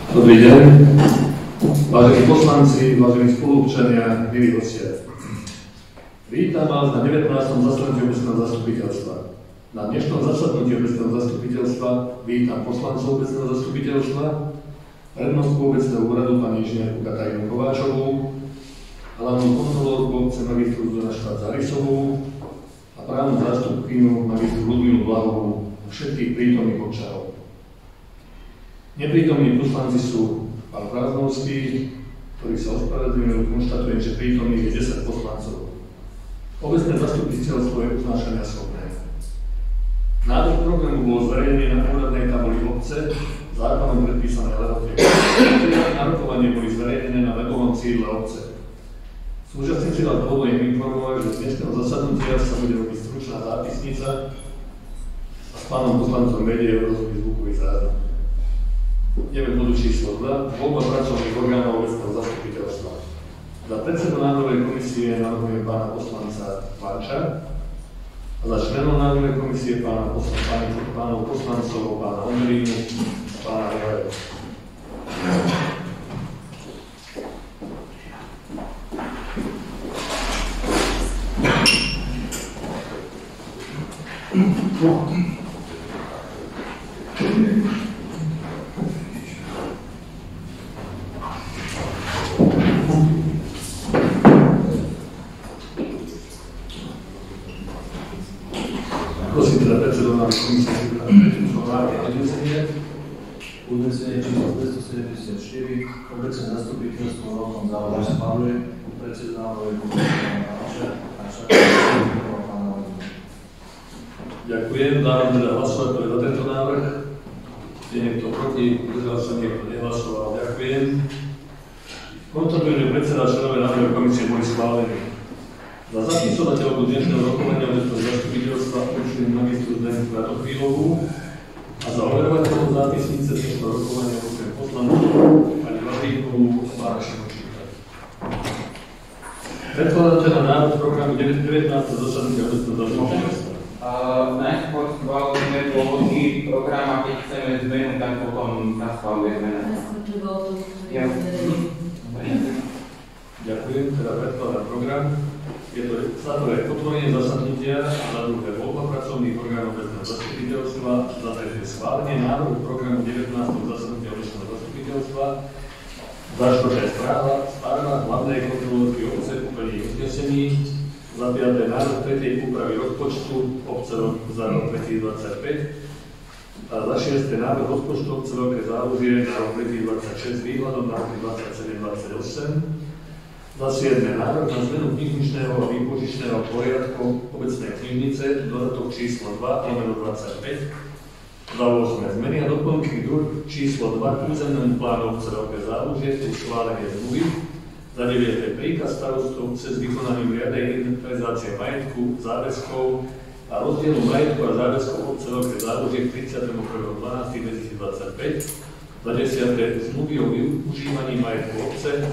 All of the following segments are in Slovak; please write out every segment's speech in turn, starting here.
Dobrý deň, vážení poslanci, vážení spoluobčania, milí hostia. Vítam vás na 19. zasadnutí obecného zastupiteľstva. Na dnešnom zasadnutí obecného zastupiteľstva vítam poslancov obecného zastupiteľstva, prednostku obecného úradu pani inžinierku Katarínu Kováčovú, hlavnú kontrolórku obce magistru Zuzanu Švarc-Zarisovú a právnu zástupkyňu magistru Ludmilu Blahovú a všetkých prítomných občanov. Neprítomní poslanci sú pán Prázdnovský, ktorý sa ospravedlňuje, konštatujem, že prítomných je 10 poslancov. Obecné zastupiteľstvo je uznášania schopné. Návrh programu bol zverejnený na úradnej tabuli obce, zákonom predpísané lehote. Narokovanie boli zverejnené na webovom sídle obce. Súčasne si vás dovolujem informovať, že z dnešného zasadnutia sa bude robiť stručná zápisnica a s pánom poslancom vedie rozhodný zvukový záznam. Ideme bodu číslo 2, voľba pracovných orgánov obecného zastupiteľstva. Za predsedu návrhovej komisie navrhujem pána poslanca Vanča a za členov návrhovej komisie pánov poslancov pána Omerínu a pána Hraja. Prosím teda predsedu návrhovej komisie uznesenie číslo 274, obecné zastupiteľstvo rokom záleží schváluje, predseda návrhovej komisie pána Vanča a pána Omerínu. Ďakujem, dávam teda hlasovať za tento návrh. Je niekto proti, zdržal sa niekto, nehlasoval. Ďakujem. Konštatujem, že predseda a členové návrhovej komisie boli schválení. Za zapisovateľku dnešného rokovania obecného zastupiteľstva určujem magistru Zdenku Kratochvílovú a za overovateľov zápisnice dnešného rokovania určujem poslancov pani Vahlíkovú a pána Šimočíka. Predkladám teda návrh programu 19. zasadnutia obecného zastupiteľstva. Najskôr schválujeme pôvodný program a keď chceme zmenu, tak potom sa schválujeme. Ďakujem, teda predkladám program. Za prvé potvorenie zasadnutia a za druhé voľba pracovných orgánov obecného zastupiteľstva, za tretie schválenie návrhu programu 19. zasadnutia obecného zastupiteľstva, za štvrté správa hlavnej kontrolórky obce po plnení uznesení, za piaté návrh tretej úpravy rozpočtu obce za rok 2025 a za šiesté návrh rozpočtu obce Veľké Zálužie na rok 2026 s výhľadom na roky 27-28. Za 7. návrh na zmenu knižničného a výpožičného poriadku obecnej knižnice, dodatok číslo 2/25. Za 8. zmeny a doplnky druh číslo 2 k územnému plánu obce Veľké Zálužie, tu schválenie zmluvy. Za 9. príkaz starostu obce s vykonaním riadnej inventarizácie majetku, záväzkov a rozdielu majetku a záväzkov obce Veľké Zálužie k 31.12.2025. Za 10. zmluvy o využívaní majetku obce.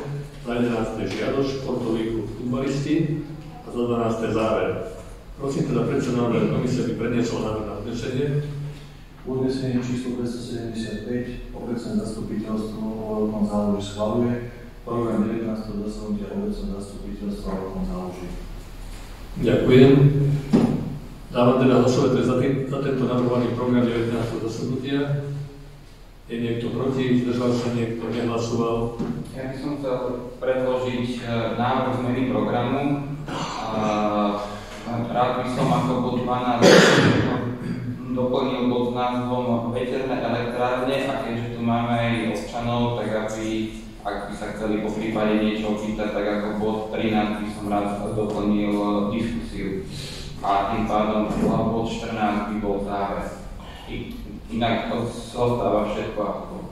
Za 11. žiadosť športový klub futbalisti a za 12. záver. Prosím teda predseda návrhovej komisie, aby predniesol návrh na uznesenie. Uznesenie číslo 275, obecné zastupiteľstvo rokom záleží schváluje, program 19. zasadnutia obecného zastupiteľstva rokom záleží. Ďakujem. Dávam teda hlasovať za tento navrhovaný program 19. zasadnutia. Je niekto proti? Zdržal sa niekto? Nehlasoval? Ja by som chcel predložiť návrh zmeny programu. Rád by som ako bod 12 doplnil bod s názvom Veterné elektrárne a keďže tu máme aj občanov, tak ak by sa chceli po prípade niečo opýtať, tak ako bod 13 by som rád doplnil diskusiu. A tým pádom bod 14 by bol záver. Inak to zostáva všetko ako.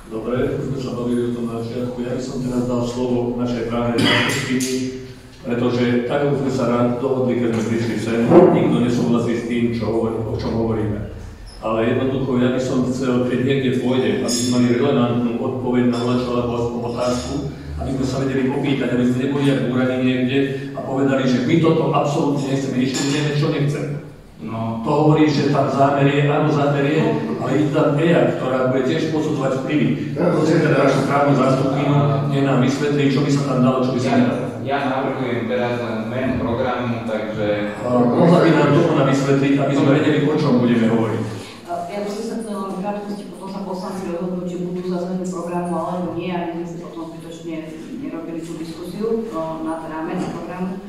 Dobre, už sme sa bavili o tom na začiatku. Ja by som teraz dal slovo našej právnej zástupkyni, pretože tak už sme sa rád dohodli, keď sme prišli sem. Nikto nesúhlasí s tým, o čom hovoríme. Ale jednoducho, ja by som chcel, keď niekde pôjde, aby sme mali relevantnú odpoveď na alebo otázku, aby sme sa vedeli popýtať, aby sme neboli ako úradi niekde a povedali, že my toto absolútne nechceme, ešte nevieme, čo nechceme. No. To hovorí, že tam zámer je, áno, zámer je, ale je tam EIA, ktorá bude tiež posudzovať vplyvy. Prosím teda našu právnu zástupkynu, nie nám vysvetlí, čo by sa tam dalo, čo by sa nedalo. Ja navrhujem teraz len zmenu programu, takže... Mohla by nám to ona vysvetliť, aby sme vedeli, o čom budeme hovoriť. Ja by som sa chcela len v krátkosti, potom sa poslanci rozhodnú, či budú za zmenu programu alebo nie, aby sme si potom zbytočne nerobili tú diskusiu nad rámec programu.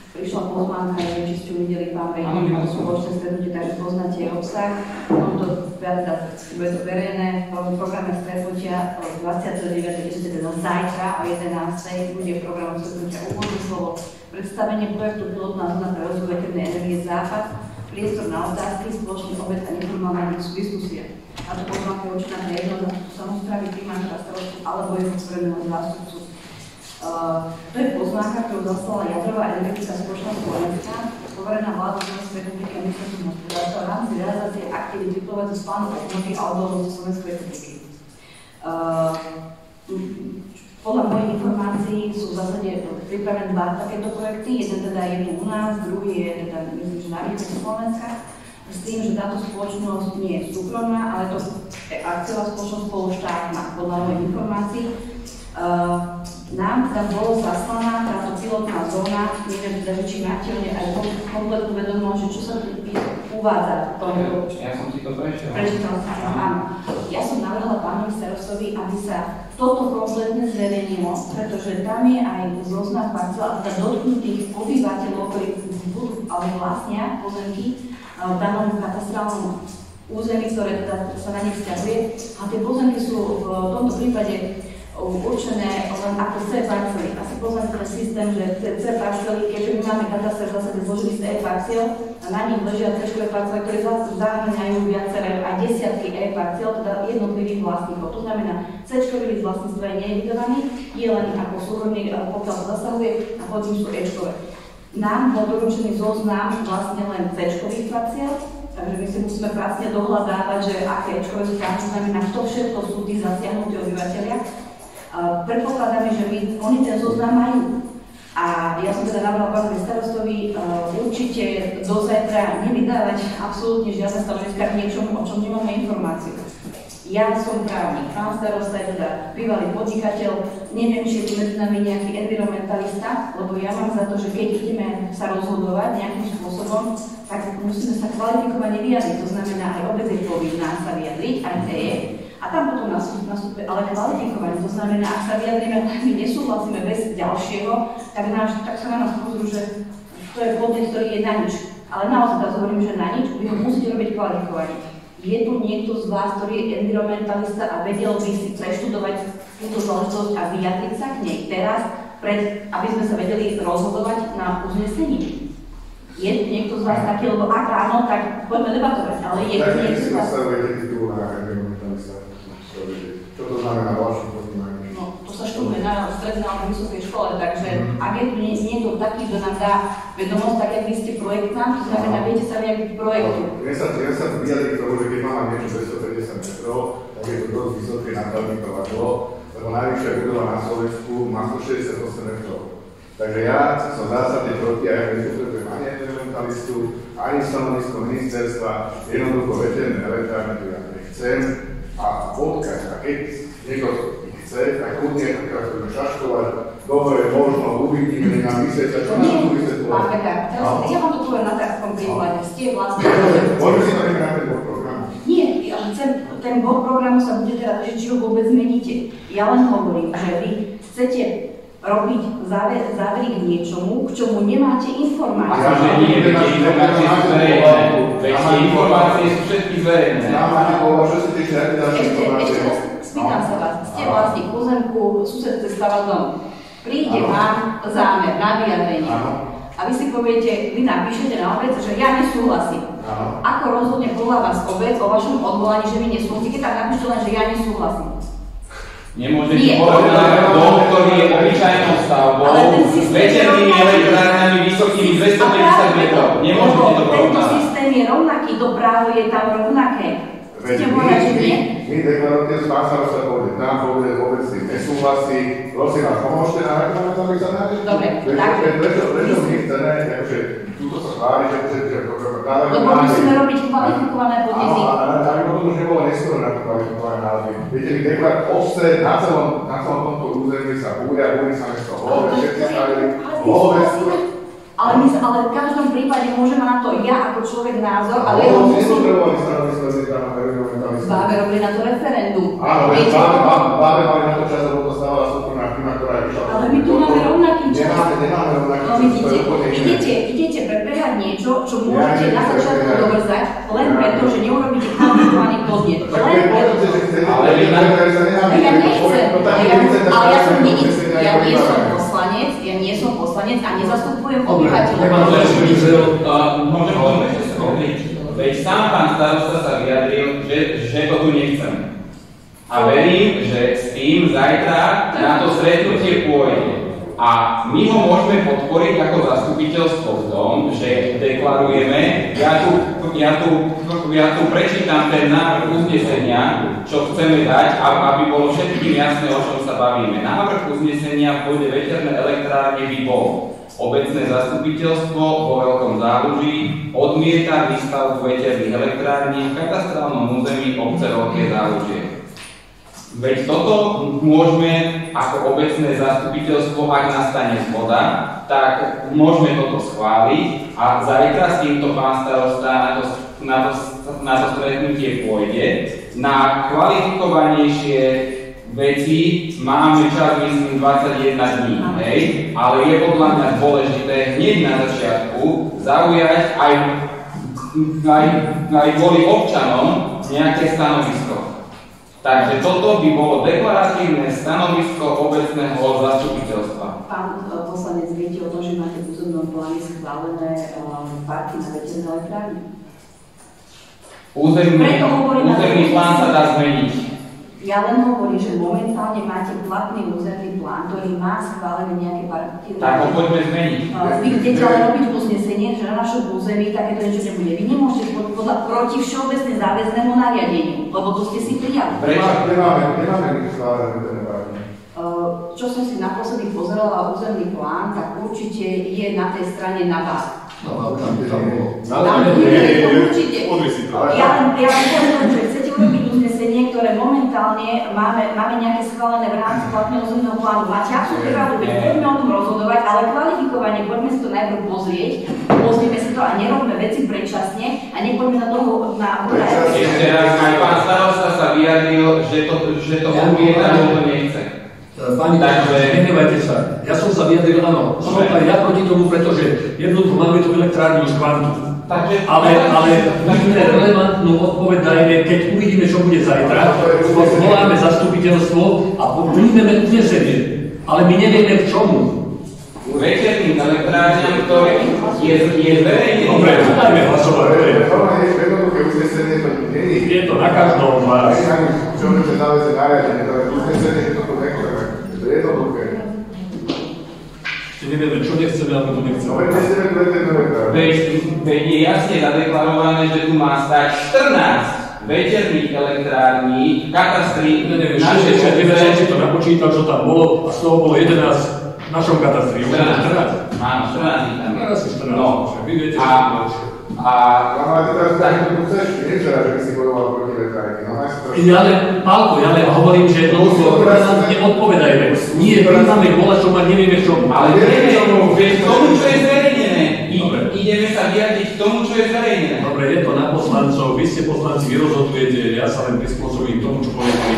Prišla pozvánka, neviem, či ste ju videli, pán Vejník, na spoločné stretnutie, takže poznáte obsah. Bude to verejné v programe stretnutia 29.10. teda zajtra o 11.00 bude program stretnutia úvodné slovo, predstavenie projektu pilotná zóna pre rozvoj veternej energie Západ, priestor na otázky, spoločný obed a neformálna diskusia. A to pozvánka je určená na jedno zástupcu samosprávy, primátora, starostu alebo jeho zvoleného zástupcu. To je poznámka, ktorú zaslala Jadrová energetická spoločnosť Slovenská, poverená vládou Slovenskej republiky a ministerstvom hospodárstva v rámci realizácie aktivít vyplývajúcich z plánu obnovy a odolnosti Slovenskej republiky. Podľa mojich informácií sú v zásade pripravené dva takéto projekty. Jeden teda je tu u nás, druhý je teda, myslím, že na východe Slovenska. S tým, že táto spoločnosť nie je súkromná, ale to akciová spoločnosť spološtátna. Podľa mojich informácií nám tam bolo zaslaná táto pilotná zóna, neviem teda, či máte aj kompletnú vedomosť, že čo sa tu uvádza v tomto. Ja som si to prečítal. Áno. Ja som navrhla pánovi starostovi, aby sa toto kompletne zverejnilo, pretože tam je aj zoznam parcel, teda dotknutých obyvateľov, ktorí budú alebo vlastnia pozemky v danom katastrálnom území, ktoré teda sa na nich vzťahuje. A tie pozemky sú v tomto prípade určené len ako C parcely. Asi poznáte ten systém, že C parcely, keďže my máme kataster v zásade zložený z E parciel a na nich ležia C-čkové parcely, ktoré zahrňajú viaceré aj desiatky E parciel, teda jednotlivých vlastníkov. To znamená, C-čkový list vlastníctva je neevidovaný, je len ako súhrnný, pokiaľ sa zasahuje a potom sú E-čkové. Nám bol doručený zoznam vlastne len C-čkových parciel, takže my si musíme pracne dohľadávať, že aké E-čkové sú tam, znamená, kto všetko sú tí zasiahnutí obyvateľia. Predpokladáme, že oni ten zoznam majú. A ja som teda navrhla pánovi starostovi určite do zajtra nevydávať absolútne žiadne stanoviska k niečomu, o čom nemáme informáciu. Ja som právnik, pán starosta je teda bývalý podnikateľ, neviem, či je tu medzi nami nejaký environmentalista, lebo ja mám za to, že keď ideme sa rozhodovať nejakým spôsobom, tak musíme sa kvalifikovane vyjadriť. To znamená, aj obec je povinná sa vyjadriť, aj TE. A tam potom nastúpe, ale kvalifikovanie. To znamená, ak sa vyjadríme, tak my nesúhlasíme bez ďalšieho, tak sa na nás pozrú, že to je podnet, ktorý je na nič. Ale naozaj teraz hovorím, že na nič, vy ho musíte robiť kvalifikovanie. Je tu niekto z vás, ktorý je environmentalista a vedel by si preštudovať túto záležitosť a vyjadriť sa k nej teraz, aby sme sa vedeli rozhodovať na uznesení? Je tu niekto z vás taký, lebo ak áno, tak poďme debatovať, ale je tu niekto z vás... Čo to znamená vašu poznanie? No, to sa študuje na strednej alebo vysokej škole, takže ak je tu niekto taký, kto nám dá vedomosť, tak jak vy ste projektant, to znamená, viete sa vyjadriť projektu. Ja sa vyjadriť k tomu, že keď mám niečo 250 metrov, tak je to dosť vysoké nákladný pravidlo, lebo najvyššia budova na Slovensku má 168 metrov. Takže ja som zásadne proti a ja nepotrebujem ani environmentalistu, ani stanovisko ministerstva, jednoducho veterné elektrárne, to ja nechcem. A bodka, a keď niekto chce, tak kľudne šaškovať, dobre, možno, uvidíme, nám vysvetľať, čo nám tu vysvetľovať. Pán Bekár, ja vám to poviem na takom príklade, ste vlastne... Môžeme si to na ten bod programu? Nie, ten bod programu sa bude teda riešiť, či ho vôbec zmeníte. Ja len hovorím, že vy chcete robiť závery k niečomu, k čomu nemáte informácie. Informácie sú všetky zverejné. Ešte spýtam sa vás, ste vlastník pozemku, sused chce stavať dom. Príde vám zámer na vyjadrenie. A vy si poviete, vy napíšete na obec, že ja nesúhlasím. Ako rozhodne podľa vás obec o vašom odvolaní, že vy nesúhlasíte, tak napíšte len, že ja nesúhlasím. Nemôžete porovnať dom, ktorý je obyčajnou stavbou, s veternými elektrárnami vysokými 250 metrov. Nemôžete to porovnať. Tento systém je rovnaký, to právo je tam rovnaké. Chcete povedať, že nie? My deklarujete z pán starosta povedať, nám povedať vôbec si nesúhlasí, prosím vás, pomôžte na environmentalizáciu. Dobre, tak. Prečo my chceme, akože túto sa tvári, že Lebo musíme robiť kvalifikované podniky. Áno, ale potom už nebolo neskoro na to kvalifikované názvy. Viete, vy deklar obce na celom tomto území sa búria sa mesto Hloves, všetci stavili Hloves. Ale v každom prípade môžeme na to ja ako človek názor, ale ja Hloves nepotrebovali stanovisko, že tam na verejnomentálne. Bábe robili na to referendum. Áno, Bábe mali na to čas, lebo to stávala súkromná firma, ktorá je vyšla. Ale my tu máme rovnaký čas. Nemáme rovnaký No čas, to je úplne iné. idete predbehať niečo, čo môžete na začiatku dovrzať, len preto, že neurobíte kvalifikovaný podnet. Len preto. Ale Ja nechcem, ale ja nie som poslanec a nezastupujem obyvateľov. Môžem tomu ešte skopiť. Veď sám pán starosta sa vyjadril, že to tu nechcem. A verím, že s tým zajtra na to stretnutie pôjde. A my ho môžeme podporiť ako zastupiteľstvo v tom, že deklarujeme, ja tu prečítam ten návrh uznesenia, čo chceme dať, aby bolo všetkým jasné, o čom sa bavíme. Návrh uznesenia v bode veterné elektrárne by bol: obecné zastupiteľstvo vo Veľkom Záluží odmieta výstavbu veterných elektrární v katastrálnom území obce Veľké Zálužie. Veď toto môžeme ako obecné zastupiteľstvo, ak nastane zhoda, tak môžeme toto schváliť a zajtra s týmto pán starosta na to stretnutie pôjde. Na kvalifikovanejšie veci máme čas, myslím, 21 dní, hej? Ale je podľa mňa dôležité hneď na začiatku zaujať aj kvôli občanom nejaké stanovisko. Takže toto by bolo deklaratívne stanovisko obecného zastupiteľstva. Pán poslanec, viete o tom, že máte v územnom pláne schválené parky na veterné elektrárne? Územný plán sa dá zmeniť. Ja len hovorím, že momentálne máte platný územný plán, ktorý má schválené nejaké parky. Tak ho poďme zmeniť. Vy chcete ale robiť uznesenie, že na našom území takéto niečo nebude. Vy nemôžete proti všeobecne záväznému nariadeniu, lebo to ste si prijali. Prečo? Nemáme schválené parky. Čo som si naposledy pozerala územný plán, tak určite je na tej strane na vás. Určite. Ja len poviem, že chcete urobiť uznesenie, ktoré momentálne máme nejaké schválené v rámci platného územného plánu. Máte absolútne pravdu, poďme o tom rozhodovať, ale kvalifikovane poďme si to najprv pozrieť, pozrieme si to a nerobme veci predčasne a nepoďme na toho Ešte raz, aj pán starosta sa vyjadril, že to odmieta, že to nechce. Pani, nenevajte sa. Ja som sa vyjadril, áno. Som aj ja proti tomu, pretože jednoducho máme tu elektrárnu z kvantu. Ale my relevantnú odpoveď dajme, keď uvidíme, čo bude zajtra, zvoláme zastupiteľstvo a príjmeme uznesenie. Ale my nevieme k čomu. Večerným elektrárňam, ktoré je verejne... Dobre, dajme hlasovať. Jednoduché uznesenie to nie je. Je to na každom vás. Čo môžete záväzne nariadenie, to je uznesenie, že toto nechceme. To je jednoduché. Ešte nevieme, čo nechceme, alebo to nechceme. No, nechceme tu veternú elektrárňu. Veď je jasne zadeklarované, že tu má stať 14 veterných elektrární, katastri... Neviem, som si to napočítal, čo tam bolo, a z toho bolo 11 v našom katastri. 14. Áno, 14 tam je. Asi 14. No. Vy viete, že Ale ty teraz tak, že tu chceš, nevčera, že by si bojoval proti elektrárne. Pálko, ja len hovorím, že neodpovedajme. Nie, príjmame bola, čo ma nevieme čo. Ale vieme k tomu, čo je zverejnené. Ideme sa vyjadriť k tomu, čo je zverejnené. Dobre, je to na poslancov, vy ste poslanci, vy rozhodujete, ja sa len prispôsobím tomu, čo poviete.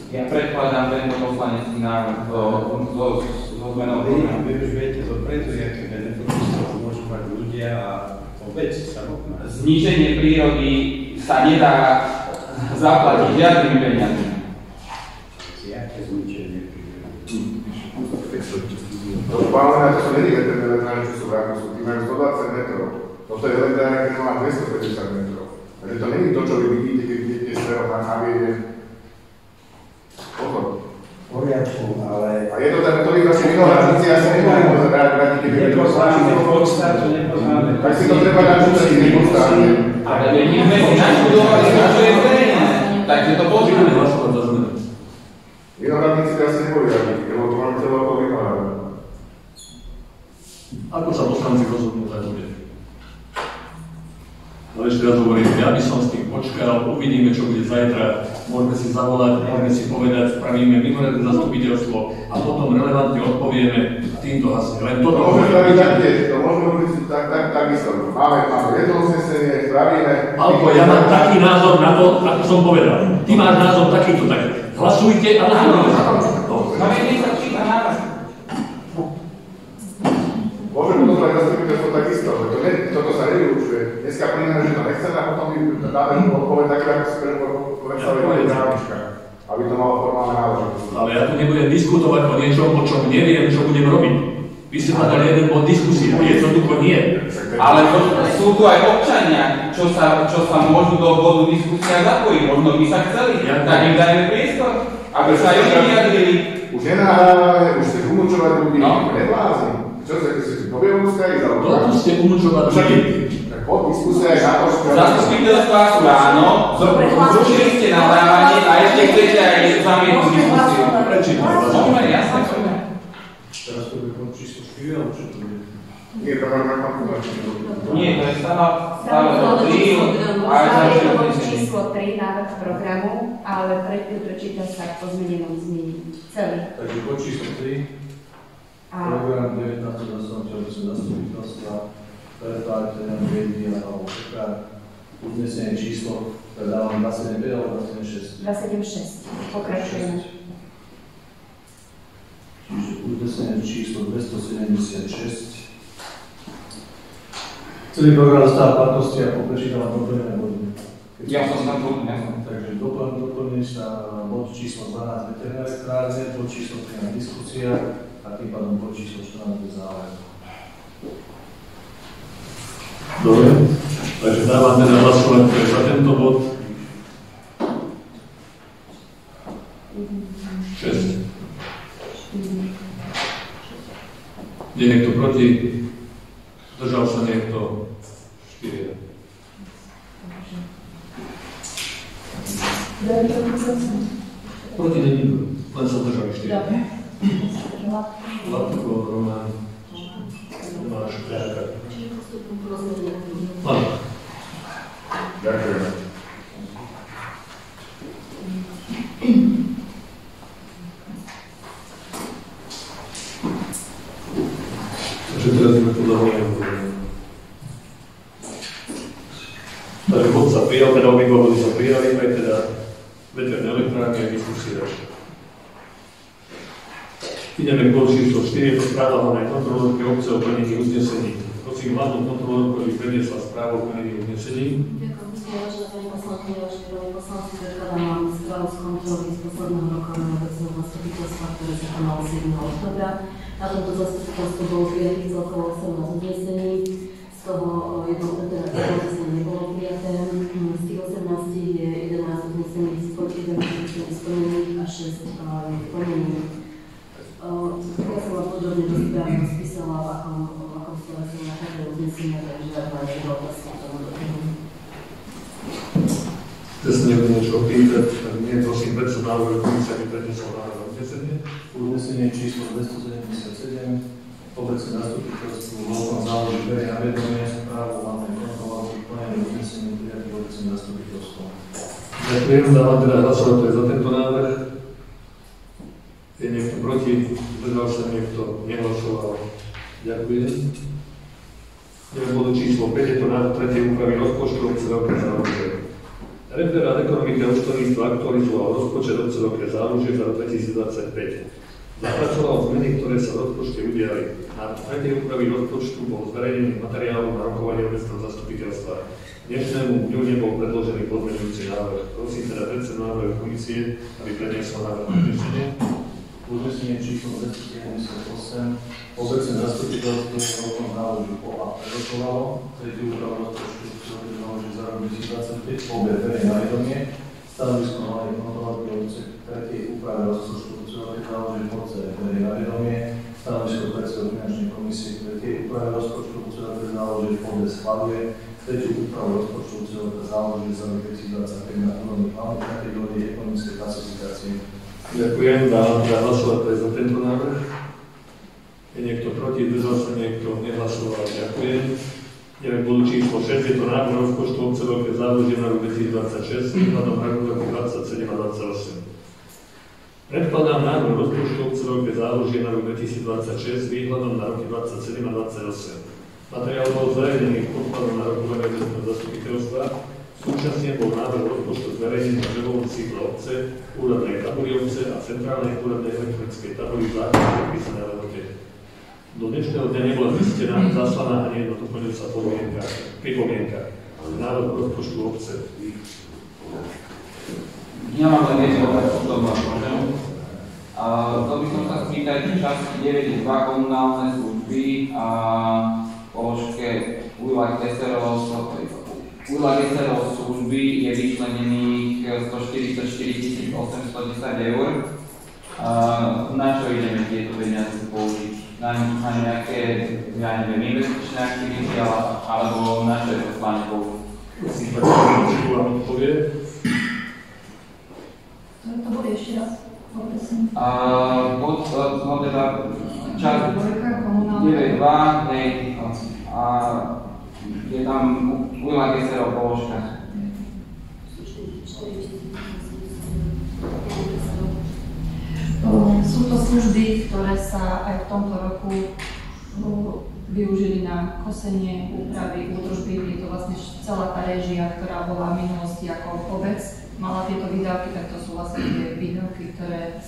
Ja predkladám tento poslanecký návrh so zmenou programu. Vy už viete dopredu, aké benefity môžu mať ľudia a obec samotná. Zníženie prírody sa nedá zaplatiť žiadnymi peniazmi. Jaké zničenie prírody? To spálené, to sú není veterné elektrárne, čo sú v Rakúsku, tí majú 120 metrov. Toto je elektrárne, ktoré má 250 metrov. Takže to není to, čo vy vidíte, keď vidíte strelo na viede. Pozor. Poriadku, ale... A je to tak, ktorý vaši minohradníci asi nemajú rádi, keby je to nepoznáme podstatu, nepoznáme. Tak si to treba načútať, nepodstatne. Ale my sme si naštudovali, čo je zverejnené. Takže to poznáme. Minohradníci to asi neboli rádi, lebo to máme celé okolo vinohradu. Ako sa poslanci rozhodnú za to? raz hovorím, ja by som s tým počkal, uvidíme, čo bude zajtra, môžeme si zavolať, môžeme si povedať, spravíme mimoriadne zastupiteľstvo a potom relevantne odpovieme týmto hasne. Len toto môžeme spraviť taktiež, to môžeme robiť takisto. Máme jedno uznesenie, spravíme. Alko, ja mám taký názor na to, ako som povedal. Ty máš názor takýto, tak hlasujte a hlasujte. No jedný sa číta návrh. Môžeme to spraviť zastupiteľstvo takisto, toto sa nevylučuje. Dneska príjmeme, že to nechceme a potom dáme odpoveď také, ako si predstavili právnička, aby to malo formálne náležitosti. Ale ja tu nebudem diskutovať o niečom, o čom neviem, čo budem robiť. Vy ste ma dali jeden bod diskusie, jednoducho nie. Ale sú tu aj občania, čo sa môžu do bodu diskusia zapojiť. Možno by sa chceli, tak im dajme priestor, aby sa aj oni vyjadrili. Už nenahrávame, už ste umúčovať ľudí, neblázni. Čo si poviem ľudská ísť? Toto ste umúčovať ľudí. Tak pod diskusia je na to, že... Zastupiteľstvá sú ráno, zrušili ste nahrávanie a ešte chcete aj zamietnúť diskusiu. Môžeme, jasne. Teraz to by bolo číslo 4, alebo čo to bude? Nie, to máš na Nie, to je stále do 3 a aj to bolo číslo 3 návrh programu, ale predtým prečíta sa v pozmenenom znení celý. Takže bod číslo 3. Program 19. zasadnutia zastupiteľstva, predkladateľom riadenia alebo preklad, uznesenie číslo, teda dávam 27 alebo 27.6. 27.6. Pokračujeme. Čiže uznesenie číslo 276. Celý program stáva platnosti a poprečítavam doplnené body. Ja som tam bol, Takže doplniť sa bod číslo 12 veterné elektrárne, bod číslo 13 diskusia, a tým pádom bod číslo 14 je záver. Dobre, takže dávame na hlasovanie za tento bod. 6. Je niekto proti? Zdržal sa niekto? 4. Proti není, len sa zdržali 4. Dobre. Lapko, Roman, máš kľaka. Ďakujem. Takže teraz sme tu zavolali. Takže bod sa prijal, teda obidva body sa prijali, aj teda veterné elektrárne a diskusie. Ideme k bodu číslo 4, je to správa hlavnej kontrolórky obce o plnení uznesení. Prosím hlavnú kontrolórku, aby predniesla správu o plnení uznesení. Ďakujem, vážená pani poslankyňa, vážení poslanci, predkladám vám správu z kontroly z posledného roka na obecného zastupiteľstva, ktoré sa konalo 7. októbra. Na tomto zastupiteľstvu bolo prijatých celkovo 18 uznesení, z toho jedno uznesenie nebolo prijaté. Z tých 18 je 11 uznesení splnených a 6 plnených. Ja som vám podrobne do správy rozpísala, v akom stave sa nachádzajú uznesenia, takže ak máte otázky k tomu doplním. Chce sa niekto niečo opýtať, tak nie, prosím, predsa návrhu komisia by prednesol návrh uznesenie. Uznesenie číslo 277. Obecné zastupiteľstvo Lokom záloží berie na vedomie správu hlavnej kontrolórky plnení uznesení prijatých obecným zastupiteľstvom. Ďakujem, dávam teda hlasovať, to je za tento návrh. Je niekto proti? Zdržal sa niekto? Nehlasoval? Ďakujem. Ideme bodu číslo 5, je to návrh tretej úpravy rozpočtu obce Veľké Zálužie. Referát ekonomiky a účtovníctva aktualizoval rozpočet obce Veľké Zálužie za rok 2025. Zapracoval zmeny, ktoré sa v rozpočte udiali. Na tretej úpravy rozpočtu bol zverejnený materiál na rokovanie obecného zastupiteľstva. Dnešnému dňu nebol predložený pozmeňujúci návrh. Prosím teda predsedu návrhu komisie, aby predniesol návrh uznesenia. Uznesenie číslo 278. Obecné zastupiteľstvo Lokom záloží POA prerokovalo. Tretiu úpravu rozpočtu záloží za rok 2025. Obe berie na vedomie. Stanovisko hlavnej kontrolórky obce tretej úpravy rozpočtu záloží POC berie na vedomie. Stanovisko predsedu finančnej komisie tretej úpravy rozpočtu záloží POD schvaľuje. Tretiu úpravu rozpočtu záloží za rok 2025 na úrovni hlavnej kategórie ekonomickej klasifikácie. Ďakujem, dávam teda hlasovať za tento návrh. Je niekto proti, zdržal sa niekto, nehlasoval. Ďakujem. Ideme k bodu číslo 6, je to návrh rozpočtu obce Veľké Závožie na rok 2026 s výhľadom na rok 27 a 28. Predkladám návrh rozpočtu obce Veľké Závožie na rok 2026 s výhľadom na roky 27 a 28. Materiál bol zverejnený v podkladu na rokovanie okresného zastupiteľstva. Súčasne bol návrh rozpočtu zverejnený na webovom sídle obce, úradnej tabuli obce a centrálnej úradnej elektronickej tabuli zákona podpísané lehote. Do dnešného dňa nebola zistená, zaslaná ani jedna doplňujúca pripomienka. Návrh rozpočtu obce. Ja mám len jednu otázku, to môžem. Chcel by som sa spýtať v časti 9.2 komunálne služby a položke Úľa Keserov služby je vyčlenených 144 810 eur. Na čo ideme tieto peniaze použiť? Na nejaké, ja neviem, investičné aktivity, alebo na čo je to v pláne použiť? Prosím, pani vám odpovie. To bude ešte raz. Teda čas 9.2, a je tam Úľa Keserov položka. Sú to služby, ktoré sa aj v tomto roku využili na kosenie, úpravy, údržby. Je to vlastne celá tá réžia, ktorá bola v minulosti ako obec. Mala tieto výdavky, tak to sú vlastne tie výdavky, ktoré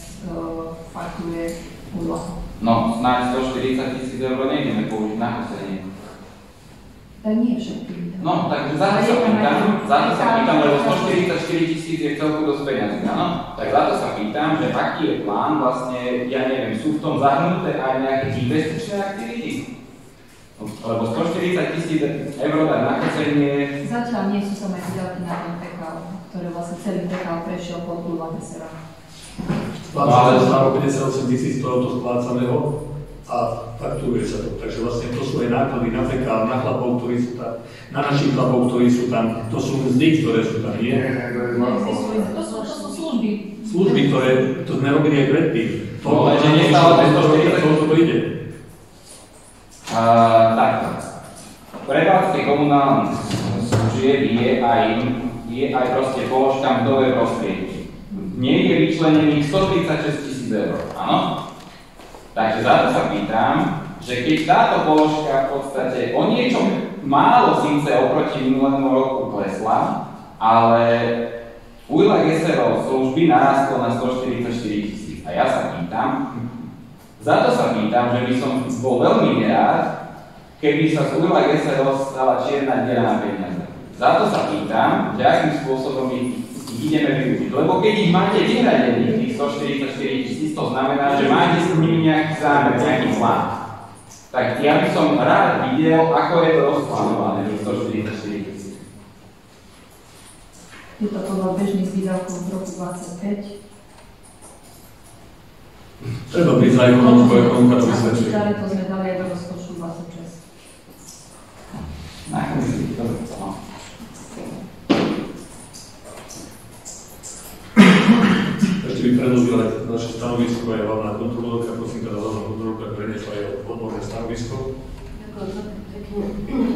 fakturuje Úľa. No, snáď 140 000 eur nejdeme použiť na kosenie. Tak nie všetky výdavky. No, takže za to sa pýtam, lebo 144 000 je celku dosť peniazy, áno? Tak za to sa pýtam, že aký je plán, vlastne, ja neviem, sú v tom zahrnuté aj nejaké investičné aktivity? Lebo 140 000 eur dať na kosenie... Zatiaľ nie sú tam aj výdavky na ten PKO, ktoré vlastne celý PKO prešiel pod Úľa Keserov. Spláca sa 58 000 tohoto splácaného a fakturuje sa to. Takže vlastne to sú aj náklady na PKO, na chlapov, ktorí sú tam, na našich chlapov, ktorí sú tam, to sú mzdy, ktoré sú tam, nie? To sú služby. Služby, ktoré to sme robili aj predtým. No, ale že nestále to ide. Takto. Prevádzke komunálnych služieb je aj proste položka mzdové prostredie. Nie je vyčlenených 136 000 eur, áno? Takže za to sa pýtam, že keď táto položka v podstate o niečo málo síce oproti minulému roku klesla, ale Úľa Keserov služby narastlo na 144 000. A ja sa pýtam, za to sa pýtam, že by som bol veľmi nerád, keby sa z Úľa Keserov stala čierna diera na peniaze. Za to sa pýtam, že akým spôsobom ich ideme využiť. Lebo keď ich máte vyhradených, tých 144 000, to znamená, že máte s nimi nejaký zámer, nejaký plán. Tak ja by som rád videl, ako je to rozplánované, tých 144 000. Je to podľa bežných výdavkov v roku 25. Treba prísť za ekonomickou, ekonomika to vysvetľuje. To sme dali aj do rozpočtu 26. Ešte by predložila aj naše stanovisko, aj hlavná kontrolórka, prosím teda hlavná kontrolórka preniesla aj odborné stanovisko. Ďakujem pekne.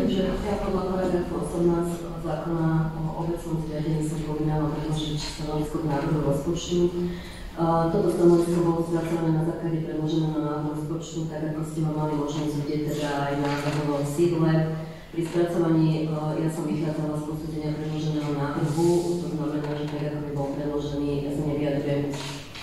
Takže ja podľa paragrafu 18 zákona o obecnom zriadení som povinná predložiť stanovisko k návrhu rozpočtu. Toto stanovisko bolo spracované na základe predloženého návrhu rozpočtu, tak ako ste ho mali možnosť vidieť teda aj na webovom sídle. Pri spracovaní ja som vychádzala z posúdenia predloženého návrhu, to znamená, že tak ako by bol predložený, ja sa nevyjadrujem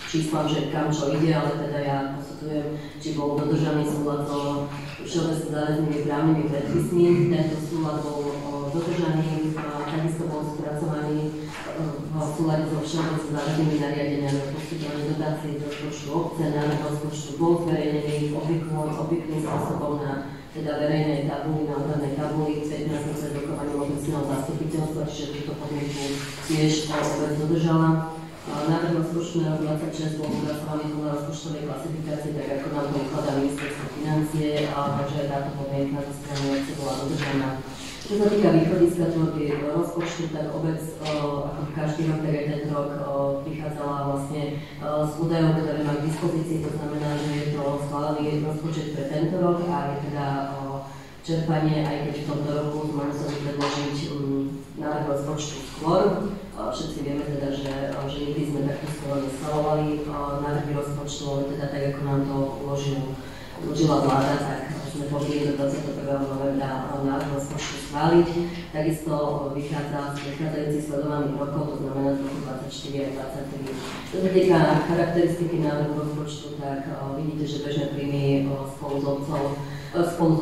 číslam, že kam čo ide, ale teda ja posudzujem, či bol dodržaný súlad so všeobecne záväznými právnymi predpismi. Tento súlad bol dodržaný, takisto bol spracovaný v súlade so všeobecne záväznými nariadeniami o poskytovaní dotácií do rozpočtu obce. Návrh rozpočtu bol zverejnený obvyklým spôsobom na teda verejnej tabuli, na úradnej tabuli, 15 pred rokovaním obecného zastupiteľstva, čiže túto podmienku tiež obec dodržala. Návrh rozpočtu na rok 26 bol spracovaný podľa rozpočtovej klasifikácie, tak ako nám to ukladá ministerstvo financie, takže aj táto podmienka zo strany obce bola dodržaná. Čo sa týka východiska tvorby rozpočtu, tak obec ako každý rok, tak aj tento rok prichádzala vlastne s údajom, ktoré má k dispozícii, to znamená, že je to schválený rozpočet pre tento rok a je teda čerpanie, aj keď v tomto roku sme museli predložiť návrh rozpočtu skôr. Všetci vieme teda, že nikdy sme takto skoro neschvalovali návrhy rozpočtu, ale teda tak, ako nám to uložila vláda, tak sme povinni do 21. novembra návrh rozpočtu schváliť. Takisto vychádza z predchádzajúcich sledovaných rokov, to znamená z roku 24 a 23. Čo sa týka charakteristiky návrhu rozpočtu, tak vidíte, že bežné príjmy spolu so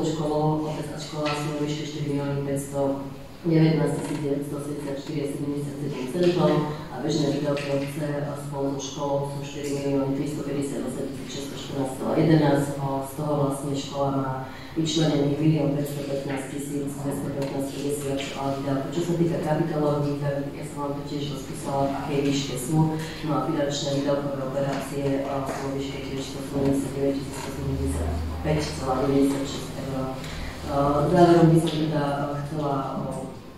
školou, obec a škola sú vyššie 4 519 974,77 centov a bežné výdavky obce spolu so školou sú 4 358 614,11. Z toho vlastne škola má vyčlenených 1 515 215,50 výdavkov. Čo sa týka kapitálových výdavok, ja som vám to tiež rozpísala, v akej výške sú. No a finančné výdavkové operácie sú vo výške tiež 179 175,96 eur. Záverom by som teda chcela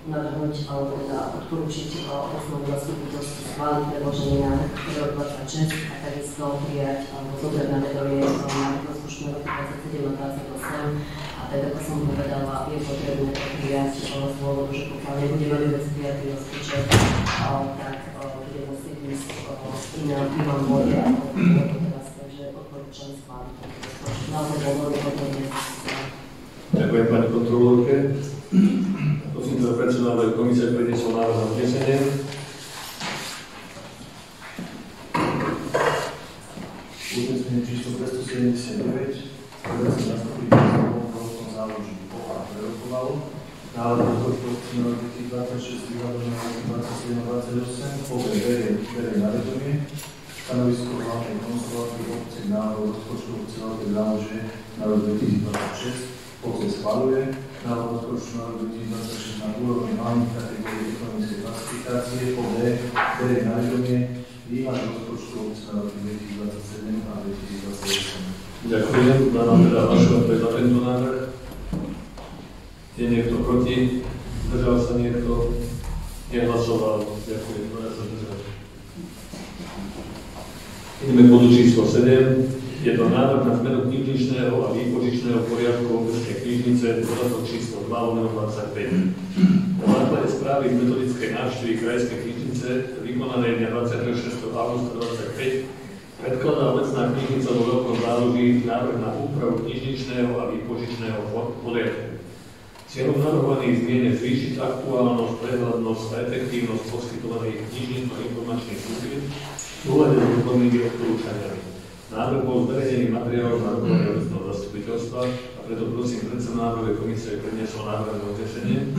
navrhnúť alebo teda odporúčiť osnovu zastupiteľstvu schváliť predložený návrh rok 26 a takisto prijať alebo zobrať na vedomie návrh rozpočtu na rok 27 a 28 a teda, ako som povedala, je potrebné to prijať z dôvodu, že pokiaľ nebude vôbec prijatý rozpočet, tak bude musieť ísť inám vode ako teraz, takže odporúčam schváliť tento rozpočet. Naozaj bol veľmi potrebné. Ďakujem pani kontrolórke. Prosím teda predsedu návrhu komisie predniesol návrh na uznesenie. Uznesenie číslo 279, ktoré sa zastupiteľstvo kontrolnom záloží OA prerokovalo. Návrh rozpočtu na rok 2026 výhľadom na rok 27-28 berie na vedomie. Stanovisko hlavnej konzuláty obce k návrhu rozpočtu obce Veľké Zálože na rok 2026 obce schvaľuje. Návrh rozpočtu na rok 2026 na úrovni hlavných kategórií ekonomickej klasifikácie OB berie na vedomie výhľad rozpočtu obce na roky 2027 a 2028. Ďakujem. Dávam teda hlasovať za tento návrh. Je niekto proti? Zdržal sa niekto? Nehlasoval. Ďakujem. Ideme k bodu číslo 7. Je to návrh na zmenu knižničného a výpožičného poriadku obecnej knižnice, dodatok číslo 2/25. Na základe správy z metodickej návštevy krajskej knižnice vykonanej dňa 26. augusta 2025 predkladá obecná knižnica vo Veľkom Záluží návrh na úpravu knižničného a výpožičného poriadku. Cieľom navrhovaných zmien je zvýšiť aktuálnosť, prehľadnosť a efektívnosť poskytovaných knižnično-informačných služieb v súlade s odbornými odporúčaniami. Návrh bol zverejnený materiálom na rokovanie obecného zastupiteľstva a preto prosím predsedu návrhovej komisie predniesol návrh na uznesenie.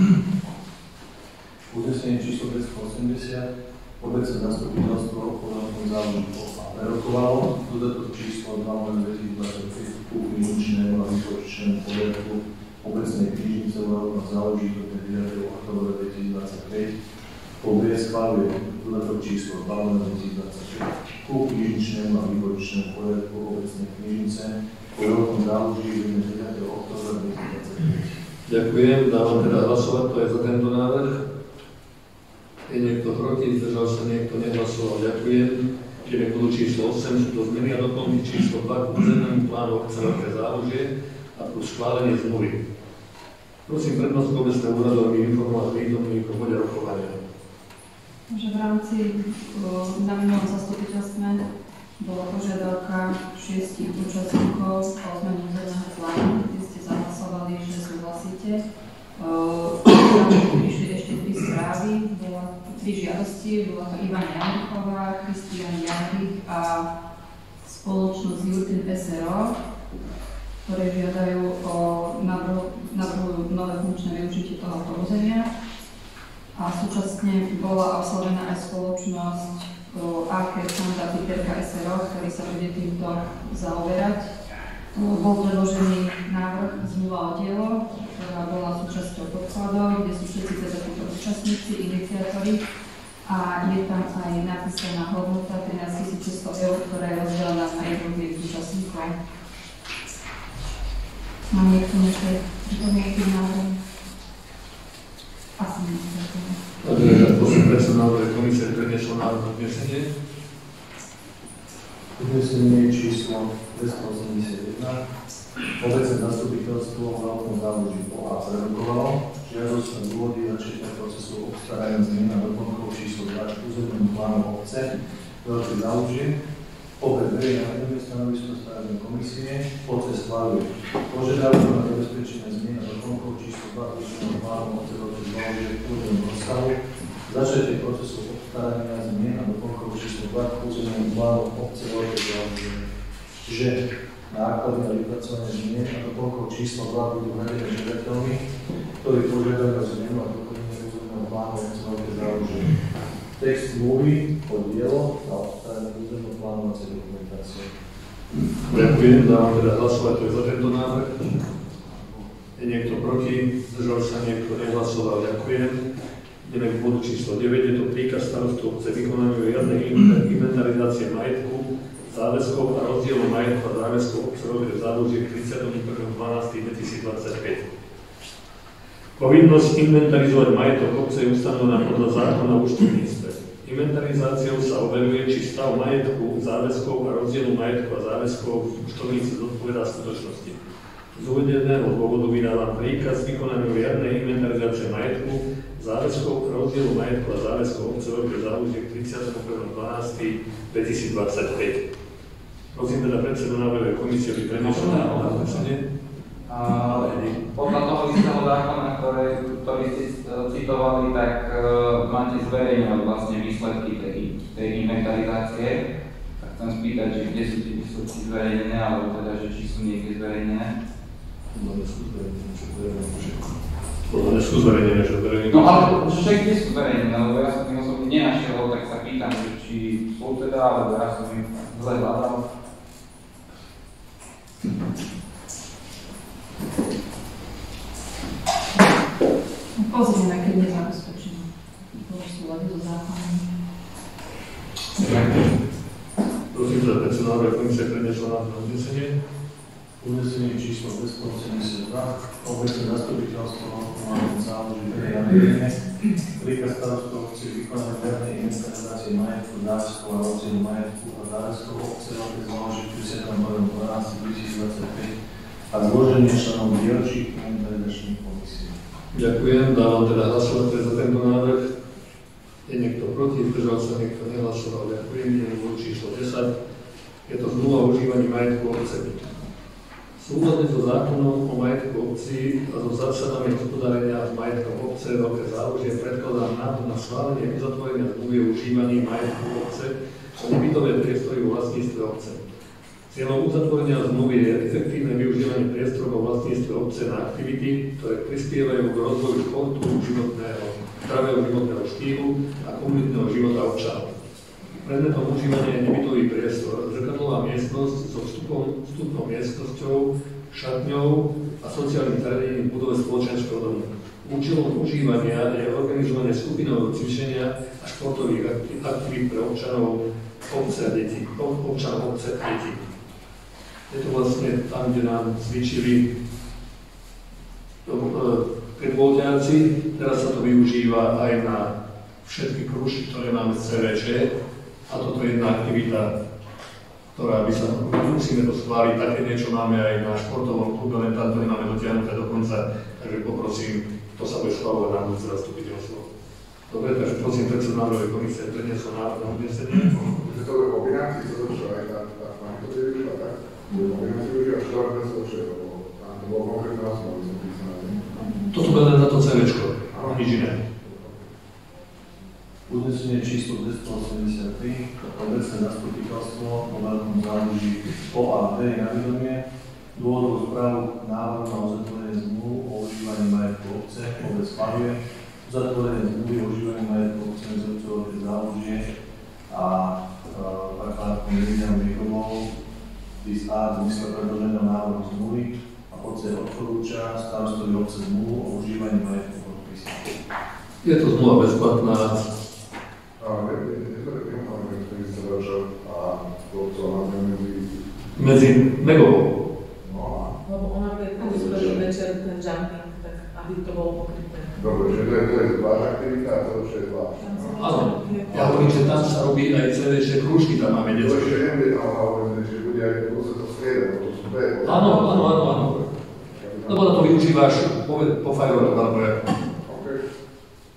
Uznesenie číslo 280 obecné zastupiteľstvo Kontrolnom záloží OA prerokovalo. Dodatok číslo 2/2025 ku knižničnému a výpožičnému poriadku obecnej knižnice v Veľkom Záloží do 9. októbra 2025 OB schváľuje dodatok číslo 2/2025 ku knižničnému a výpožičnému poriadku obecnej knižnice v Veľkom Záloží do 9. októbra 2025. Ďakujem, dávam teda hlasovať, to je za tento návrh. Je niekto proti, zdržal sa niekto, nehlasoval, ďakujem. Ideme k bodu číslo 8, sú to zmeny a doplnky číslo 2 k územnému plánu obce Veľké Zálužie a plus schválenie zmluvy. Prosím prednostku obecného úradu, aby informoval prítomných o bode rokovania. že v rámci na minulom zastupiteľstve bola požiadavka 6 účastníkov o zmenu územného plánu, kde ste zahlasovali, že súhlasíte. Prišli ešte 3 správy, bola 3 žiadosti, bola to Ivana Janichová, Kristián Janich a spoločnosť Jurtin SRO, ktoré žiadajú o navrhujú nové funkčné využitie tohoto územia. A súčasne bola oslovená aj spoločnosť AK Santa Piterka SRO, ktorý sa bude týmto zaoberať. Bol predložený návrh zmluva o dielo, ktorá bola súčasťou podkladov, kde sú všetci teda títo účastníci, iniciátori. A je tam aj napísaná hodnota 13 600 eur, ktorá je rozdelená na jednotlivých účastníkov. Mám niekto nejaké pripomienky návrhu? Asi nie. Takže prosím predsedu návrhovej komisie predniesol návrh na uznesenie. Uznesenie číslo 281. Obecné zastupiteľstvo v Veľkom Záluží OA prerokovalo žiadosť na dôvody začatia procesu obstarania zmien a doplnkov číslo 2 územného plánu obce Veľké Zálužie. OBB je na stanovisko stavebnej komisie. Obce schváľuje požiadavku na zabezpečenie zmien a doplnkov číslo 2 územného plánu obce Veľké Zálužie v územnom rozsahu. Začatie procesu obstarania zmien a doplnkov číslo 2 územného plánu obce Veľké Zálužie. Čiže náklady na vypracovanie zmien a doplnkov číslo 2 budú hradené žiadateľmi, ktorí požiadajú o zmenu a doplnenie územného plánu obce Veľké Zálužie. Text zmluvy podielo a obstaranie územného plánovacej dokumentácie. Ďakujem, dávam teda hlasovať za tento návrh. Je niekto proti? Zdržal sa niekto? Nehlasoval? Ďakujem. Ideme k bodu číslo 9. Je to príkaz starostu obce vykonaniu riadnej inventarizácie majetku, záväzkov a rozdielu majetku a záväzkov obce Veľké Zálužie k 31.12.2025. Povinnosť inventarizovať majetok obce je ustanovená podľa zákona o účtovníctve. Inventarizáciou sa overuje, či stav majetku, záväzkov a rozdielu majetku a záväzkov v účtovníctve zodpovedá skutočnosti. Z uvedeného dôvodu vydávam príkaz vykonaniu riadnej inventarizácie majetku, záväzkov a rozdielu majetku a záväzkov obce Veľké Zálužie k 31.12.2025. Prosím teda predsedu návrhovej komisie, aby predniesol návrh na znesenie. Podľa toho istého zákona, ktorý ste citovali, tak máte zverejňovať vlastne výsledky tej inventarizácie. Tak chcem spýtať, že kde sú tie výsledky zverejnené, alebo teda, že či sú niekde zverejnené. Podľa sú zverejnené, že zverejnené. No ale že kde sú zverejnené, lebo ja som tým osobne nenašiel, tak sa pýtam, že či sú teda, alebo ja som im zle hľadal. Pozrieme, keď nezabezpečíme. To sú súlade so zákonom. Prosím za predsedu návrhovej komisie predniesol návrh na uznesenie. Uznesenie číslo 282. Obecné zastupiteľstvo Veľkého Záluží verejné príkaz starostu obce vykonania riadnej inventarizácie majetku, záväzkov a rozdielu majetku a záväzkov obce Veľké Záluží 31.12.2025 a zloženie členov dielčích inventarizačných komisí. Ďakujem, dávam teda hlasovať za tento návrh. Je niekto proti, zdržal sa niekto, nehlasoval. Ďakujem, ideme bodu číslo 10. Je to zmluva o užívaní majetku obce. Súhľadne so zákonom o majetku obci a so zásadami hospodárenia s majetkom obce Veľké Zálužie predkladám návrh na schválenie uzatvorenia zmluvy o užívaní majetku obce a nebytové priestory vo vlastníctve obce. Cieľom uzatvorenia zmluvy je efektívne využívanie priestorov vo vlastníctve obce na aktivity, ktoré prispievajú k rozvoju športu, zdravého životného štýlu a komunitného života občanov. Predmetom užívania je nebytový priestor, zrkadlová miestnosť so vstupnou miestnosťou, šatňou a sociálnym zariadením v budove spoločenského domu. Účelom užívania je organizovanie skupinového cvičenia a športových aktivít pre občanov obce a detí. Je to vlastne tam, kde nám cvičili predvoľťáci. Teraz sa to využíva aj na všetky krúžky, ktoré máme v CVČ. A toto je jedna aktivita, ktorá by sa, musíme to schváliť. Také niečo máme aj na športovom klube, len tam to nemáme dotiahnuté do konca. Takže poprosím, to sa bude schváľovať na budúce zastupiteľstvo. Dobre, takže prosím predsedu návrhovej komisie predniesol návrh na uznesenie. To je kombinácii, to čo aj tá pani to je vyšla, tak? Kombináciu vyšla, čo to je všetko, tam to bolo konkrétne osoba, by som písal. Toto bude len na to CVčko, nič iné. Uznesenie číslo 283. Obecné zastupiteľstvo vo Veľkom Záluží OAB je na vedomie dôvodovú správu návrhu na uzatvorenie zmluv o užívaní majetku obce. Obec schvaľuje uzatvorenie zmluvy o užívaní majetku obce medzi obcov Veľké Zálužie a Parkátkom Meridianom Mikrobov z A v zmysle predloženého návrhu zmluvy a obce odporúča starostovi obce zmluvu o užívaní majetku podpísať. Je to zmluva bezplatná. Medzi Megovou. Lebo ona keď uspeli večer ten jumping, tak aby to bolo pokryté. Dobre, že to je zvlášť aktivita a to čo je zvlášť. Áno, ja hovorím, že tam sa robí aj celé, že krúžky tam máme detské. To ešte neviem, ale že bude aj budú sa to striedať, to sú dve. Áno. Lebo na to využívaš po fajroch, alebo ja.